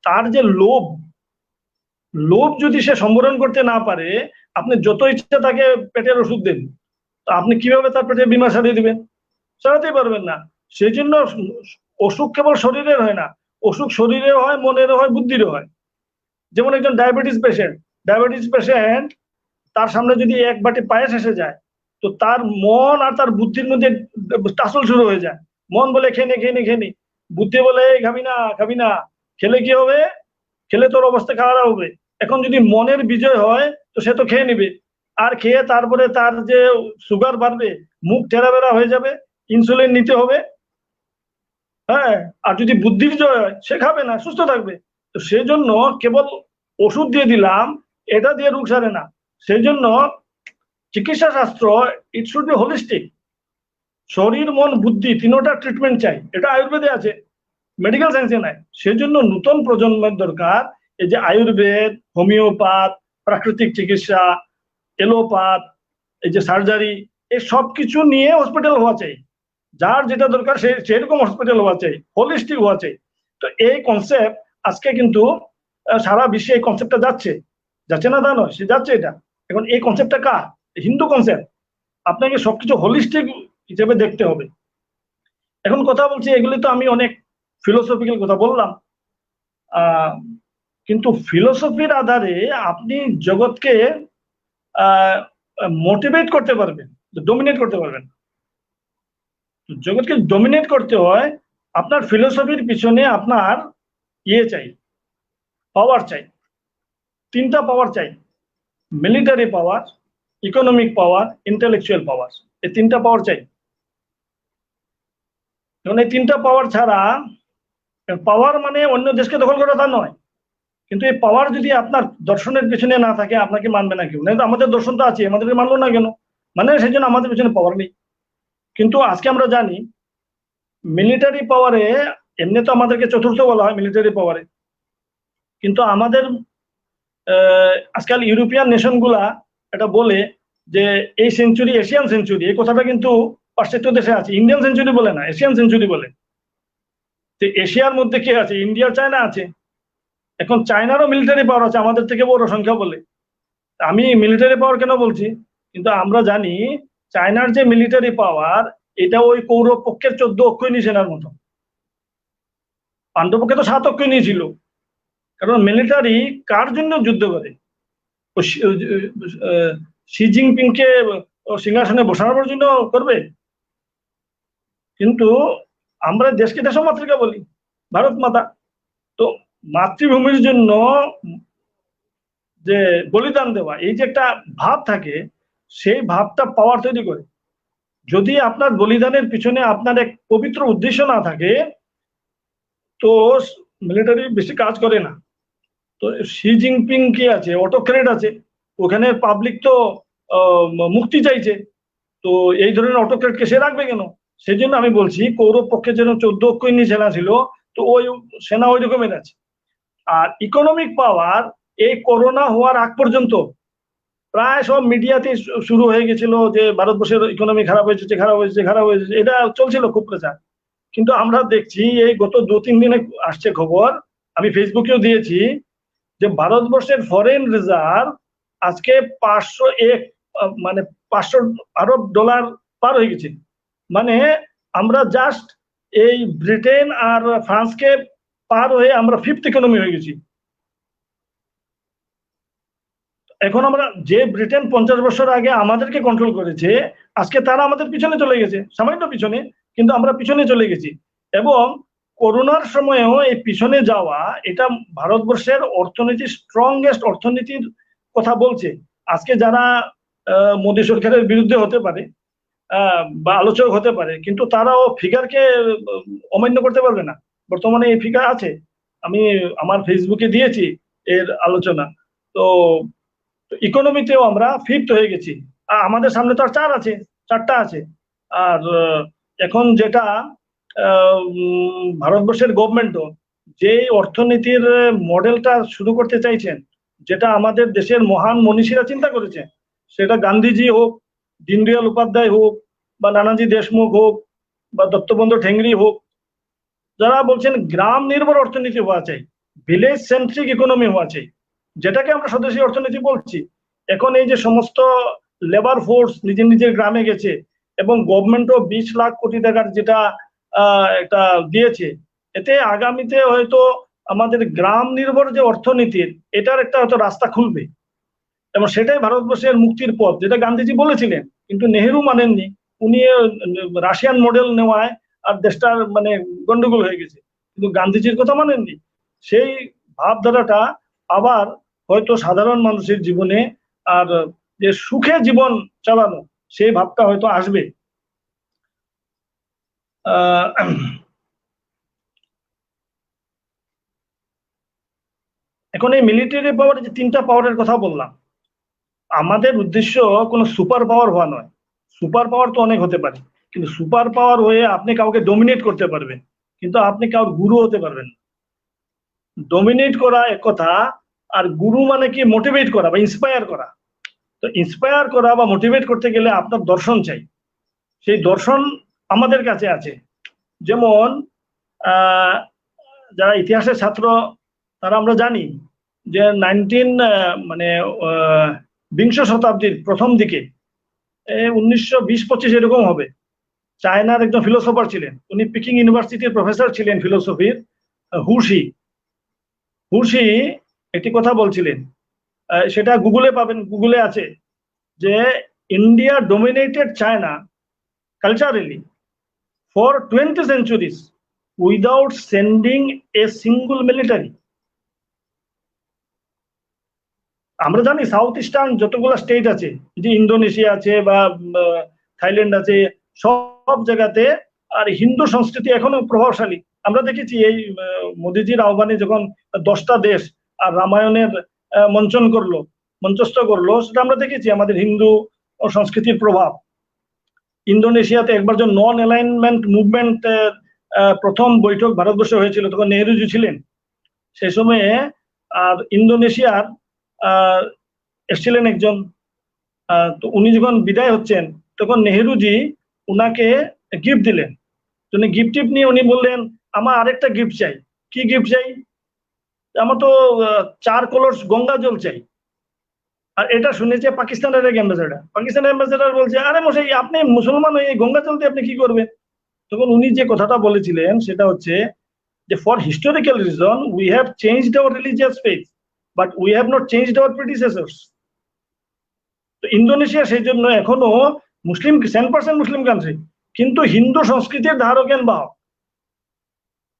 B: তার যে লোভ যদি সে সম্বরণ করতে না পারে, আপনি যত ইচ্ছা তাকে পেটের ওষুধ দেন, তো আপনি কিভাবে তার পেটের বিমার সারিয়ে দিবেন? সারাতেই পারবেন না। সেই জন্য অসুখ কেবল শরীরের হয় না, অসুখ শরীরেও হয়, মনেরও হয়, বুদ্ধিরও হয়। যেমন একজন ডায়াবেটিস পেশেন্ট তার সামনে যদি এক বাটি পায়েস এসে যায়, তো তার মন আর তার বুদ্ধির মধ্যে টাসল শুরু হয়ে যায়। মন বলে খেয়ে নি, বুদ্ধি বলে খাবি না, খেলে কি হবে? খেলে তোর অবস্থা খারাপ হবে। এখন যদি মনের বিজয় হয়, তো সে তো খেয়ে নিবে, আর খেয়ে তারপরে তার যে সুগার বাড়বে, মুখ টেরা বেড়া হয়ে যাবে, ইনসুলিন নিতে হবে। হ্যাঁ, আর যদি বুদ্ধির জয় হয়, সে খাবে না, সুস্থ থাকবে। তো সেই জন্য কেবল ওষুধ দিয়ে দিলাম, এটা দিয়ে রোগ সারে না। সেই জন্য চিকিৎসা শাস্ত্র ইট শুড বি হোলিস্টিক, শরীর মন বুদ্ধি তিনোটা ট্রিটমেন্ট চাই, এটা আয়ুর্বেদে আছে, মেডিকেল সায়েন্সে নাই। সেই জন্য নতুন প্রজন্মের দরকার, এই যে আয়ুর্বেদ, হোমিওপ্যাথ, প্রাকৃতিক চিকিৎসা, এলোপ্যাথ, এই যে সার্জারি, এই সব কিছু নিয়ে হসপিটাল হওয়া চাই, যার যেটা দরকার সেরকম হসপিটাল হওয়া চাই, হোলিস্টিক হওয়া চাই। তো এই কনসেপ্ট আজকে কিন্তু সারা বিশ্বে এই কনসেপ্টটা যাচ্ছে না তা নয়, সে যাচ্ছে এটা। এখন এই কনসেপ্টটা কার? হিন্দু কনসেপ্ট। আপনাকে সবকিছু হোলিস্টিক হিসেবে দেখতে হবে। এখন কথা বলছি, এগুলি তো আমি অনেক ফিলোসফিক্যাল কথা বললাম, কিন্তু ফিলোসফির আধারে আপনি জগৎকে মোটিভেট করতে পারবেন, ডমিনেট করতে পারবেন। জগৎকে ডমিনেট করতে হয়, আপনার ফিলোসফির পিছনে আপনার চাই, পাওয়ার চাই, তিনটা পাওয়ার চাই, military power, economic power, intellectual power, এই তিনটা পাওয়ার চাই। এই তিনটা পাওয়ার ছাড়া, পাওয়ার মানে অন্য দেশকে দখল করা তা নয়, কিন্তু এই পাওয়ার যদি আপনার দর্শনের পেছনে না থাকে, আপনাকে মানবে না কেউ। না, আমাদের দর্শন তো আছে, আমাদেরকে মানলো না কেন? মানে সেই জন্য আমাদের পেছনে পাওয়ার নেই। কিন্তু আজকে আমরা জানি মিলিটারি পাওয়ারে, এমনি তো আমাদেরকে চতুর্থ বলা হয় মিলিটারি পাওয়ারে, কিন্তু আমাদের আজকাল ইউরোপিয়ান নেশন গুলা এটা বলে যে এই সেঞ্চুরি এশিয়ান সেঞ্চুরি, এই কথাটা কিন্তু পাশ্চাত্য দেশে আছে, ইন্ডিয়ান সেঞ্চুরি বলে না, এশিয়ান সেঞ্চুরি বলে। তো এশিয়ার মধ্যে কে আছে? ইন্ডিয়া, চায়না আছে। এখন চায়নারও মিলিটারি পাওয়ার আছে, আমাদের থেকে বড় সংখ্যা বলে। আমি মিলিটারি পাওয়ার কেন বলছি, কিন্তু আমরা জানি চায়নার যে মিলিটারি পাওয়ার, এটা ওই কৌরব পক্ষের 14 অক্ষৌহিণী সেনার মতো। পাণ্ডব পক্ষে তো 7 অক্ষৌহিণী ছিল। কারণ মিলিটারি কার জন্য যুদ্ধ করে? শি জিনপিংকে সিংহাসনে বসানোর জন্য করবে। কিন্তু আমরা দেশকে দেশমাতৃকা বলি, ভারত মাতা। তো মাতৃভূমির জন্য যে বলিদান দেওয়া, এই যে একটা ভাব থাকে, সেই ভাবটা পাওয়ার তৈরি করে। যদি আপনার বলিদানের পিছনে আপনার এক পবিত্র উদ্দেশ্য না থাকে, তো মিলিটারি বেশি কাজ করে না। তো শি জিনপিং কি আছে? অটোক্রেট আছে, ওখানে পাবলিক তো মুক্তি চাইছে, তো এই ধরনের অটোক্রেটকে সে রাখবে কেন? সেই জন্য আমি বলছি, কৌরব পক্ষে যেন 14 অক্ষৌহিণী সেনা ছিল, তো ওই সেনা ওই রকমের আছে। আর ইকোনমিক পাওয়ার, এই করোনা হওয়ার আগ পর্যন্ত প্রায় সব মিডিয়াতে শুরু হয়ে গেছিল যে ভারতবর্ষের ইকোনমি খারাপ হয়েছে, এটা চলছিল খুব প্রচার। কিন্তু আমরা দেখছি এই গত 2-3 দিনে আসছে খবর, আমি ফেসবুকেও দিয়েছি, যে ভারতবর্ষের ফরেন রিজার্ভ আজকে 501 মানে 500 আরব ডলার পার হয়ে গেছে। মানে আমরা জাস্ট এই ব্রিটেন আর ফ্রান্সকে পার হয়ে আমরা 5th ইকোনমি হয়ে গেছি। এখন আমরা, যে ব্রিটেন 50 বছর আগে আমাদেরকে কন্ট্রোল করেছে, আজকে তারা আমাদের পিছনে চলে গেছে, সামান্য পিছনে, কিন্তু আমরা পিছনে চলে গেছি। এবং করোনার সময়ও এই পিছনে যাওয়া, এটা ভারতবর্ষের অর্থনীতির স্ট্রংগেস্ট অর্থনীতির কথা বলছে। আজকে যারা মোদী সরকারের বিরুদ্ধে হতে পারে বা আলোচক হতে পারে, কিন্তু তারাও ফিগারকে অমান্য করতে পারবে না। বর্তমানে এই ফিগার আছে, আমি আমার ফেসবুকে দিয়েছি এর আলোচনা। তো ইকোনমিতেও আমরা ফিফথ হয়ে গেছি। আমাদের সামনে তো আর চারটা আছে। আর এখন যেটা ভারতবর্ষের গভর্নমেন্টও যে অর্থনীতির মডেলটা শুরু করতে চাইছেন, যেটা আমাদের দেশের মহান মনীষীরা চিন্তা করেছে, সেটা গান্ধীজি হোক, দীনদয়াল উপাধ্যায় হোক, বা নানাজি দেশমুখ হোক, বা দত্তবন্ধু ঠেঙ্গরি হোক, যারা বলছেন গ্রাম নির্ভর অর্থনীতি হওয়া চাই, ভিলেজ সেন্ট্রিক ইকোনমি হওয়া চাই, যেটাকে আমরা স্বদেশী অর্থনীতি বলছি। এখন এই যে সমস্ত লেবার ফোর্স নিজের নিজের গ্রামে গেছে, এবং গভর্নমেন্টও 20 লাখ কোটি টাকার যেটা একটা দিয়েছে, এতে আগামীতে হয়তো আমাদের গ্রাম নির্ভর যে অর্থনীতির এটার একটা হয়তো রাস্তা খুলবে, এবং সেটাই ভারতবর্ষের মুক্তির পথ, যেটা গান্ধীজি বলেছিলেন। কিন্তু নেহেরু মানেননি, উনি রাশিয়ান মডেল নেওয়ায় আর দেশটার মানে গন্ডগোল হয়ে গেছে, কিন্তু গান্ধীজির কথা মানেননি। সেই ভাবধারাটা আবার হয়তো সাধারণ মানুষের জীবনে, আর যে সুখে জীবন চালানো, সেই ভাবটা হয়তো আসবে। এখন এই মিলিটারি পাওয়ার, যে 3টা পাওয়ারের কথা বললাম, আমাদের উদ্দেশ্য কোনো সুপার পাওয়ার হওয়া নয়। সুপার পাওয়ার তো অনেক হতে পারে, কিন্তু সুপার পাওয়ার হয়ে আপনি কাউকে ডমিনেট করতে পারবেন, কিন্তু আপনি কাউর গুরু হতে পারবেন না। ডমিনেট করা এক কথা, আর গুরু মানে কি মোটিভেট করা বা ইন্সপায়ার করা। তো ইন্সপায়ার করা বা মোটিভেট করতে গেলে আপনার দর্শন চাই। সেই দর্শন আমাদের কাছে আছে। যেমন যারা ইতিহাসের ছাত্র, তারা আমরা জানি যে মানে বিংশ শতাব্দীর প্রথম দিকে, 1920-25 এরকম হবে, চায়নার একজন ফিলোসফার ছিলেন, উনি পিকিং ইউনিভার্সিটির প্রফেসর ছিলেন ফিলোসফির, হুশি। হুশি একটি কথা বলছিলেন, সেটা গুগলে পাবেন, গুগলে আছে, যে India dominated China culturally for 20 centuries without sending a single military. আমরা জানি সাউথ ইস্টার্ন যতগুলো স্টেট আছে, যে ইন্দোনেশিয়া আছে বা থাইল্যান্ড আছে, সব জায়গাতে আর হিন্দু সংস্কৃতি এখনো প্রভাবশালী। আমরা দেখেছি এই মোদিজির আহ্বানে যখন 10টা দেশ আর রামায়ণের মঞ্চস্থ করলো, সেটা আমরা দেখেছি আমাদের হিন্দু সংস্কৃতির প্রভাব। ইন্দোনেশিয়াতে একবার যখন নন অ্যালাইনমেন্ট মুভমেন্ট প্রথম বৈঠক ভারতবর্ষে হয়েছিল, তখন নেহরুজি ছিলেন সেই সময়ে। আর ইন্দোনেশিয়ার এসছিলেন একজন, তো উনি যখন বিদায় হচ্ছেন, তখন নেহরুজি উনাকে গিফট দিলেন। গিফট টিফট নিয়ে উনি বললেন, আমার আরেকটা গিফট চাই। কি গিফট চাই? আমার তো 4 কলস গঙ্গা জল চাই। আর এটা শুনেছে পাকিস্তানের এক অ্যাম্বাসেডার বলছে, আরে মশাই, আপনি মুসলমান হয়ে গঙ্গা জল দিয়ে আপনি কি করবেন? তখন উনি যে কথাটা বলেছিলেন সেটা হচ্ছে যে, for historical reason we have changed our religious faith, but we have not changed our predecessors. তো ইন্দোনেশিয়া সেই জন্য এখনো মুসলিম 10% মুসলিম কান্ট্রি, কিন্তু হিন্দু সংস্কৃতির ধারকেন বাহক।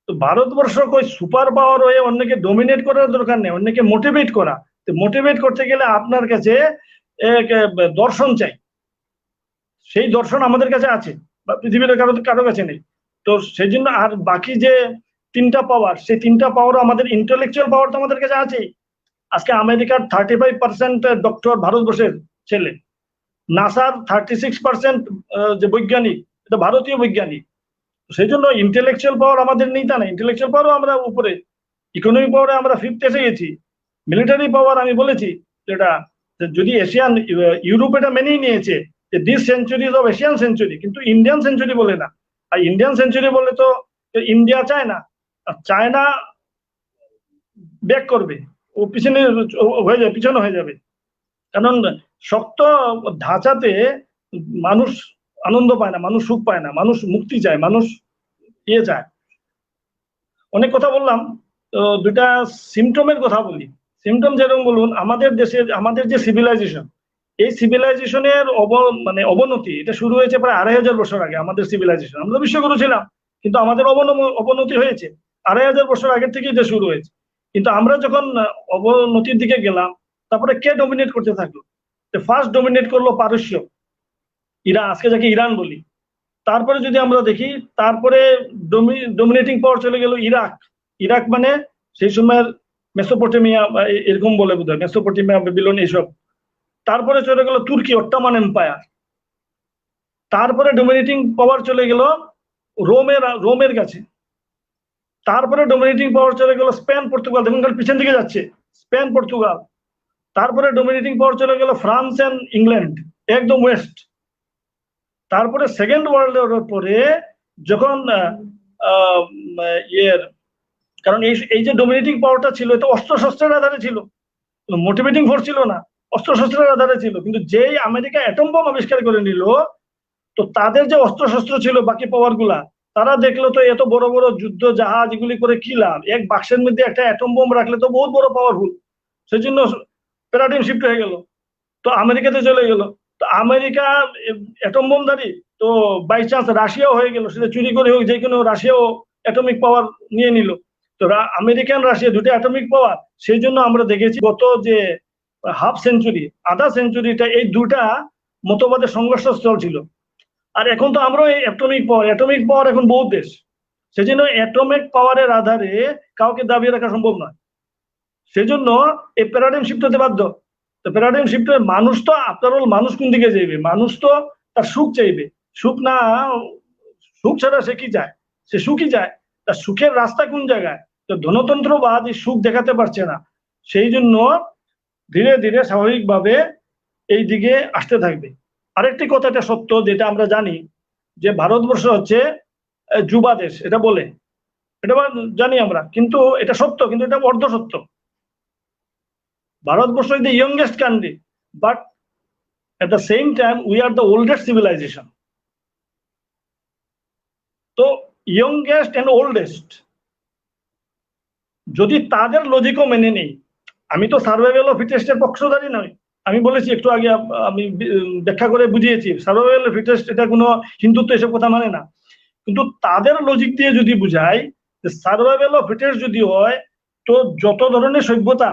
B: তো ভারতবর্ষ কই সুপার পাওয়ার হয়ে অন্যকে ডোমিনেট করার দরকার নেই, অন্যকে মোটিভেট করা। তো মোটিভেট করতে গেলে আপনার কাছে এক দর্শন চাই। সেই দর্শন আমাদের কাছে আছে, বা পৃথিবীর কারো কাছে নেই। তো সেই জন্য আর বাকি যে 3টা পাওয়ার, সেই 3টা পাওয়ার, আমাদের ইন্টেলেকচুয়াল পাওয়ার তো আমাদের কাছে আছেই। আজকে আমেরিকার 35% ডক্টর ভারতবর্ষের ছেলে, নাসার 36% যে বৈজ্ঞানিক, এটা ভারতীয় বৈজ্ঞানিক। সেই জন্য ইন্টেলেকচুয়াল পাওয়ার আমাদের নেই তা না, ইন্টেলেকচুয়াল পাওয়ারও আমরা উপরে, ইকোনমিক পাওয়ারে আমরা 5th এসে গেছি। মিলিটারি পাওয়ার আমি বলেছি যেটা, যদি এশিয়ান, ইউরোপ এটা মেনেই নিয়েছে যে this century of Asian century, কিন্তু ইন্ডিয়ান সেঞ্চুরি বলে না। আর ইন্ডিয়ান সেঞ্চুরি বলে তো ইন্ডিয়া চায় না, চায়না ব্যাক করবে, ও পিছনে হয়ে যাবে। কারণ শক্ত ধাঁচাতে মানুষ আনন্দ পায় না, মানুষ সুখ পায় না, মানুষ মুক্তি চায়, মানুষ চায়। অনেক কথা বললাম, তো 2টা সিমটমের কথা বলি। সিমটম যেরকম বলুন, আমাদের দেশের, আমাদের যে সিভিলাইজেশন, এই সিভিলাইজেশনের অবনতি, এটা শুরু হয়েছে প্রায় 2500 বছর আগে। আমাদের সিভিলাইজেশন, আমরা বিশ্বগুরু ছিলাম, কিন্তু আমাদের অবনতি হয়েছে। 2500 বছর আগের থেকেই এটা শুরু হয়েছে। কিন্তু আমরা যখন অবনতির দিকে গেলাম, তারপরে কে ডমিনেট করতে থাকলো? ফার্স্ট ডমিনেট করলো পারস্য, ইরান, আজকে যাকে ইরান বলি। তারপরে যদি আমরা দেখি, তারপরে ডমিনেটিং পাওয়ার চলে গেল ইরাক। ইরাক মানে সেই সময়ের মেসোপটেমিয়া বা এরকম বলে বোধহয়, মেসোপটেমিয়া, বেবিলন, এইসব। তারপরে চলে গেল তুর্কি, অট্টমান এম্পায়ার। তারপরে ডমিনেটিং পাওয়ার চলে গেল রোমের কাছে। তারপরে ডমিনেটিং পাওয়ার চলে গেল স্পেন, পর্তুগাল, দেখুন কাল পিছন দিকে যাচ্ছে, স্পেন, পর্তুগাল। তারপরে ডমিনেটিং পাওয়ার চলে গেল ফ্রান্স এন্ড ইংল্যান্ড, একদম ওয়েস্ট। তারপরে সেকেন্ড ওয়ার্ল্ড ওয়ারের পরে যখন ইয়ের, কারণ এই যে ডমিনেটিং পাওয়ারটা ছিল, এটা অস্ত্রশস্ত্রের আধারে ছিল, মোটিভেটিং ফোর্স ছিল না, অস্ত্রশস্ত্রের আধারে ছিল। কিন্তু যেই আমেরিকা অ্যাটম বোম আবিষ্কার করে নিল, তো তাদের যে অস্ত্রশস্ত্র ছিল বাকি পাওয়ার গুলা, তারা দেখলো তো এত বড় বড় যুদ্ধ জাহাজ এগুলি করে কি লাভ, এক বাক্সের মধ্যে একটা অ্যাটম বোম রাখলে তো বহুত বড় পাওয়ারফুল। সেই জন্য প্যারাডিম শিফট হয়ে গেল, তো আমেরিকাতে চলে গেল। তো আমেরিকা অ্যাটম বোমধারী, তো বাই চান্স রাশিয়াও হয়ে গেল, সেটা চুরি করে হোক যে কোনো, রাশিয়াও অ্যাটমিক পাওয়ার নিয়ে নিল। তো আমেরিকান রাশিয়া দুটো অ্যাটমিক পাওয়ার। সেই জন্য আমরা দেখেছি গত যে হাফ সেঞ্চুরি, আধা সেঞ্চুরিটা এই দুটা মতবাদের সংঘর্ষ স্থল ছিল। আর এখন তো আমরাও এই অ্যাটমিক পাওয়ার এখন বহুত দেশ। সেজন্য অ্যাটমিক পাওয়ারের আধারে কাউকে দাবিয়ে রাখা সম্ভব নয়। সেজন্য এই প্যারাডাইম শিফট হতে বাধ্য। তো প্যারাডাইম শিফট হয়ে মানুষ তো, আফটার অল মানুষ কোন দিকে যাইবে? মানুষ তো তার সুখ চাইবে। সুখ না, সুখ ছাড়া সে কি চায়? সে সুখই চায়। তার সুখের রাস্তা কোন জায়গায়? তো ধনতন্ত্রবাদ এই সুখ দেখাতে পারছে না। সেই জন্য ধীরে ধীরে স্বাভাবিকভাবে এই দিকে আসতে থাকবে। আরেকটি কথাটা সত্য, যেটা আমরা জানি, যে ভারতবর্ষ হচ্ছে যুবা দেশ, এটা বলে, এটা জানি আমরা, কিন্তু এটা সত্য, কিন্তু এটা অর্ধ সত্য। Bharatvarsha is the youngest country, but at the same time we are the oldest civilization. তো youngest and oldest যদি তাদের লজিকও মেনে নেই, আমি তো সার্ভাইভাল অফ ফিটেস্টের পক্ষধারী নই। আমি বলেছি একটু আগে, আমি ব্যাখ্যা করে বুঝিয়েছি, সার্ভাইভাল অফ ফিটেস্ট এটা কোনো হিন্দুত্ব এসব কথা মানে না। কিন্তু তাদের লজিক দিয়ে যদি বুঝাই যে সার্ভাইভাল অফ ফিটেস্ট যদি হয়, তো যত ধরনের সভ্যতা,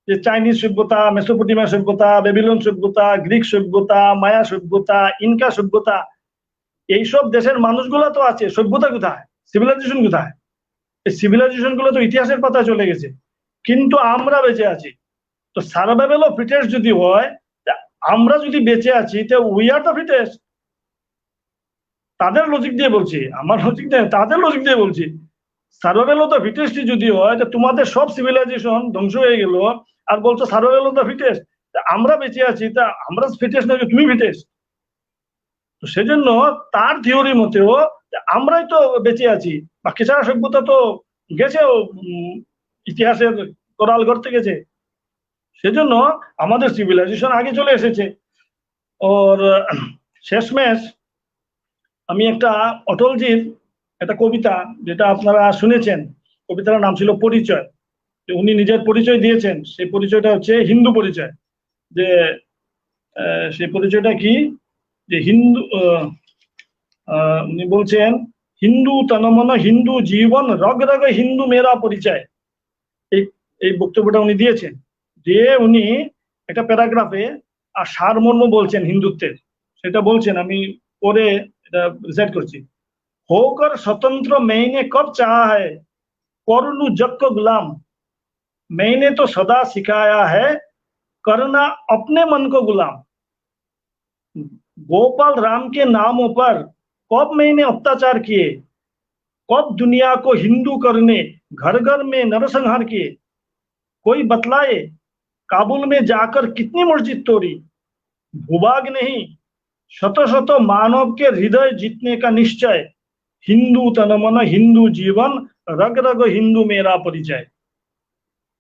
B: যে চাইনিজ সভ্যতা, মেসোপটেমিয়া সভ্যতা, বেবিলন সভ্যতা, গ্রিক সভ্যতা, মায়া সভ্যতা, ইনকা সভ্যতা, এইসব দেশের মানুষগুলো তো আছে, সভ্যতা কোথায়? সিভিলাইজেশন কোথায়? এই সিভিলাইজেশন গুলো তো ইতিহাসের পাতায় চলে গেছে, কিন্তু আমরা বেঁচে আছি। তো সার্ভাইভাল অফ ফিটেস্ট যদি হয়, আমরা যদি বেঁচে আছি, তো উই আর দ্য ফিটেস্ট। তাদের লজিক দিয়ে বলছি, আমার লজিক দিয়ে, তাদের লজিক দিয়ে বলছি। সার্ভাইভাল অফ দ্য ফিটেস্ট যদি হয়, তো তোমাদের সব সিভিলাইজেশন ধ্বংস হয়ে গেল, আর বলছো সার্ভাইভাল অফ দ্য ফিটেস্ট। আমরা বেঁচে আছি, তা আমরা ফিটেস্ট নয়, তুমি ফিটেস্ট। তো সেজন্য তার থিওরি মতেও আমরাই তো বেঁচে আছি, বাকি সারা সভ্যতা তো গেছে, ইতিহাসের করাল গড়তে গেছে। সেজন্য আমাদের সিভিলাইজেশন আগে চলে এসেছে। ওর শেষমেশ আমি একটা অটলজির একটা কবিতা, যেটা আপনারা শুনেছেন, কবিতার নাম ছিল পরিচয়। উনি নিজের পরিচয় দিয়েছেন, সেই পরিচয়টা হচ্ছে হিন্দু পরিচয়। যে সেই পরিচয়টা কি, যে হিন্দু, উনি বলছেন, হিন্দু তনমন হিন্দু জীবন, রগ রগ হিন্দু মেরা পরিচয়। এই এই বক্তব্যটা উনি দিয়েছেন, দিয়ে উনি একটা প্যারাগ্রাফে আর সারমর্ম বলছেন হিন্দুত্বের, সেটা বলছেন, আমি পরে এটা রিসাইট করছি। होकर स्वतंत्र मैंने कब चाहा है, कर लूं जग को गुलाम, मैंने तो सदा सिखाया है करना अपने मन को गुलाम। गोपाल राम के नामों पर कब मैंने अत्याचार किए, कब दुनिया को हिंदू करने घर घर में नरसंहार किए, कोई बतलाए काबुल में जाकर कितनी मस्जिद तोड़ी, भूभाग नहीं शत शत मानव के हृदय जीतने का निश्चय, হিন্দু তনমন হিন্দু জীবন, রগ রগ হিন্দু মেরা পরিচয়।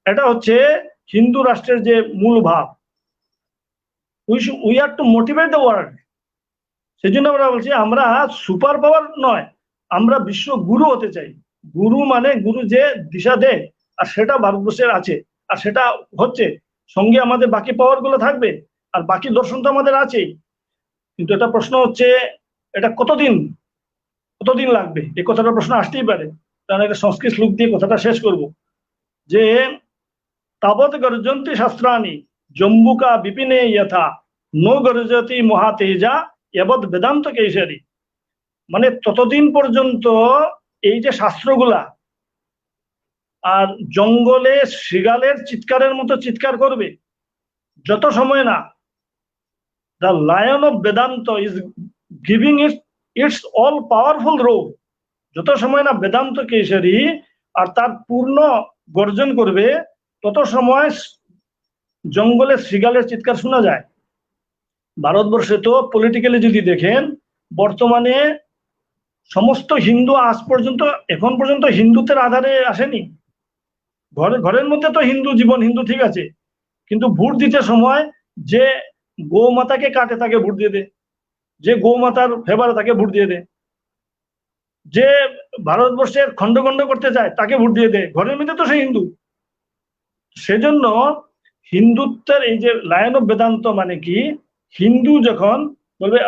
B: এটা হচ্ছে হিন্দু রাষ্ট্রের যে মূল ভাব। We are two motivate the world. সেই জন্য আমরা বলছি, আমরা সুপার পাওয়ার নয়, আমরা বিশ্ব গুরু হতে চাই। গুরু মানে গুরু যে দিশা দেয়, আর সেটা ভারতবর্ষের আছে, আর সেটা হচ্ছে। সঙ্গে আমাদের বাকি পাওয়ার গুলো থাকবে, আর বাকি দর্শন তো আমাদের আছেই। কিন্তু এটা প্রশ্ন হচ্ছে, এটা কতদিন কতদিন লাগবে এই কথাটা প্রশ্ন আসতেই পারে। কারণ একটা সংস্কৃত শ্লোক দিয়ে কথাটা শেষ করব যে তাবৎ গর্জন্তি শাস্ত্রাণি জম্বুকা বিপিনে যথা নো গর্জতি মহাতেজা এবৎ বেদান্ত কেশরী। মানে ততদিন পর্যন্ত এই যে শাস্ত্রগুলা আর জঙ্গলে শৃগালের চিৎকারের মতো চিৎকার করবে যত সময় না the lion of Vedanta is giving its all powerful role, যত সময় না বেদান্ত কেশরী আর তার পূর্ণ গর্জন করবে তত সময় জঙ্গলে শৃগালের চিৎকার শোনা যায়। ভারতবর্ষে তো পলিটিক্যালি যদি দেখেন বর্তমানে সমস্ত হিন্দু আজ পর্যন্ত এখন পর্যন্ত হিন্দুত্বের আধারে আসেনি। ঘরের মধ্যে তো হিন্দু জীবন, হিন্দু ঠিক আছে, কিন্তু ভোট দিতে সময় যে গোমাতাকে কাটে তাকে ভোট দিয়ে দেয়, যে গোমাতার ফেভারে তাকে ভোট দিয়ে দেয়, যে ভারতবর্ষের খন্ড খন্ড করতে চায় তাকে ভোট দিয়ে দেয়, ঘরের মধ্যে তো সে হিন্দু। সেজন্য হিন্দুত্বের এই যে লায়ন অফ বেদান্ত মানে কি, হিন্দু যখন বলবে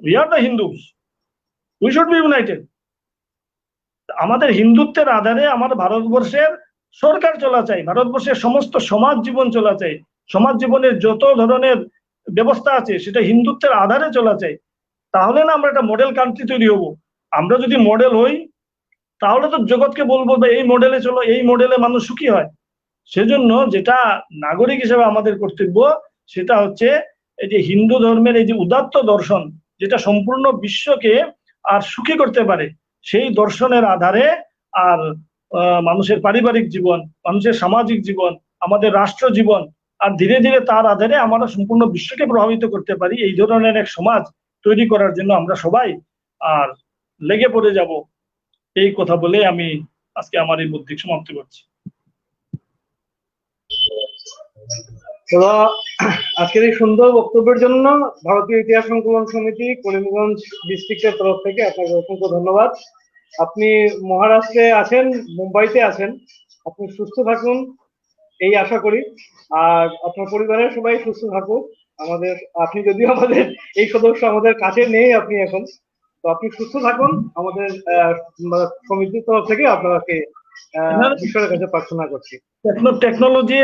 B: we are the Hindus, we should be United, আমাদের হিন্দুত্বের আধারে আমার ভারতবর্ষের সরকার চলা চাই, ভারতবর্ষের সমস্ত সমাজ জীবন চলা চাই, সমাজ জীবনের যত ধরনের ব্যবস্থা আছে সেটা হিন্দুত্বের আধারে চলা চাই, তাহলে না আমরা একটা মডেল কান্ট্রি তৈরি হব। আমরা যদি মডেল হই তাহলে তো জগৎকে বলবো এই মডেলে চলো, এই মডেলে মানুষ সুখী হয়। সেজন্য যেটা নাগরিক হিসেবে আমাদের কর্তব্য সেটা হচ্ছে এই যে হিন্দু ধর্মের এই যে উদাত্ত দর্শন, যেটা সম্পূর্ণ বিশ্বকে আর সুখী করতে পারে, সেই দর্শনের আধারে আর মানুষের পারিবারিক জীবন, মানুষের সামাজিক জীবন, আমাদের রাষ্ট্র জীবন, আর ধীরে ধীরে তার আধারে আমরা সম্পূর্ণ বিশ্বকে প্রভাবিত করতে পারি, এই ধরনের এক সমাজ তৈরি করার জন্য আমরা সবাই আর লেগে পড়ে যাব। এই কথা বলে আমি আজকে আমার এই বক্তব্য সমাপ্তি করছি।
A: আজকের এই সুন্দর বক্তব্যের জন্য ভারতীয় ইতিহাস সংকলন সমিতি করিমগঞ্জ ডিস্ট্রিক্টের তরফ থেকে আপনাকে অসংখ্য ধন্যবাদ। আপনি মহারাষ্ট্রে আছেন, মুম্বাইতে আছেন, আপনি সুস্থ থাকুন এই আশা করি, আর আপনার পরিবারের সবাই সুস্থ থাকুক। আপনি যদিও আমাদের এই সদস্য আমাদের কাছে নেই আপনি এখন, তো আপনি সুস্থ থাকুন, আমাদের সমিতির তরফ থেকে আপনাকে ঈশ্বরের কাছে প্রার্থনা করছি।
B: টেকনোলজি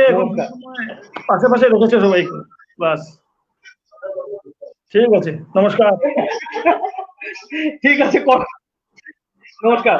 B: পাশাপাশি রেখেছে সবাইকে, বাস ঠিক আছে, নমস্কার।
A: ঠিক আছে, নমস্কার।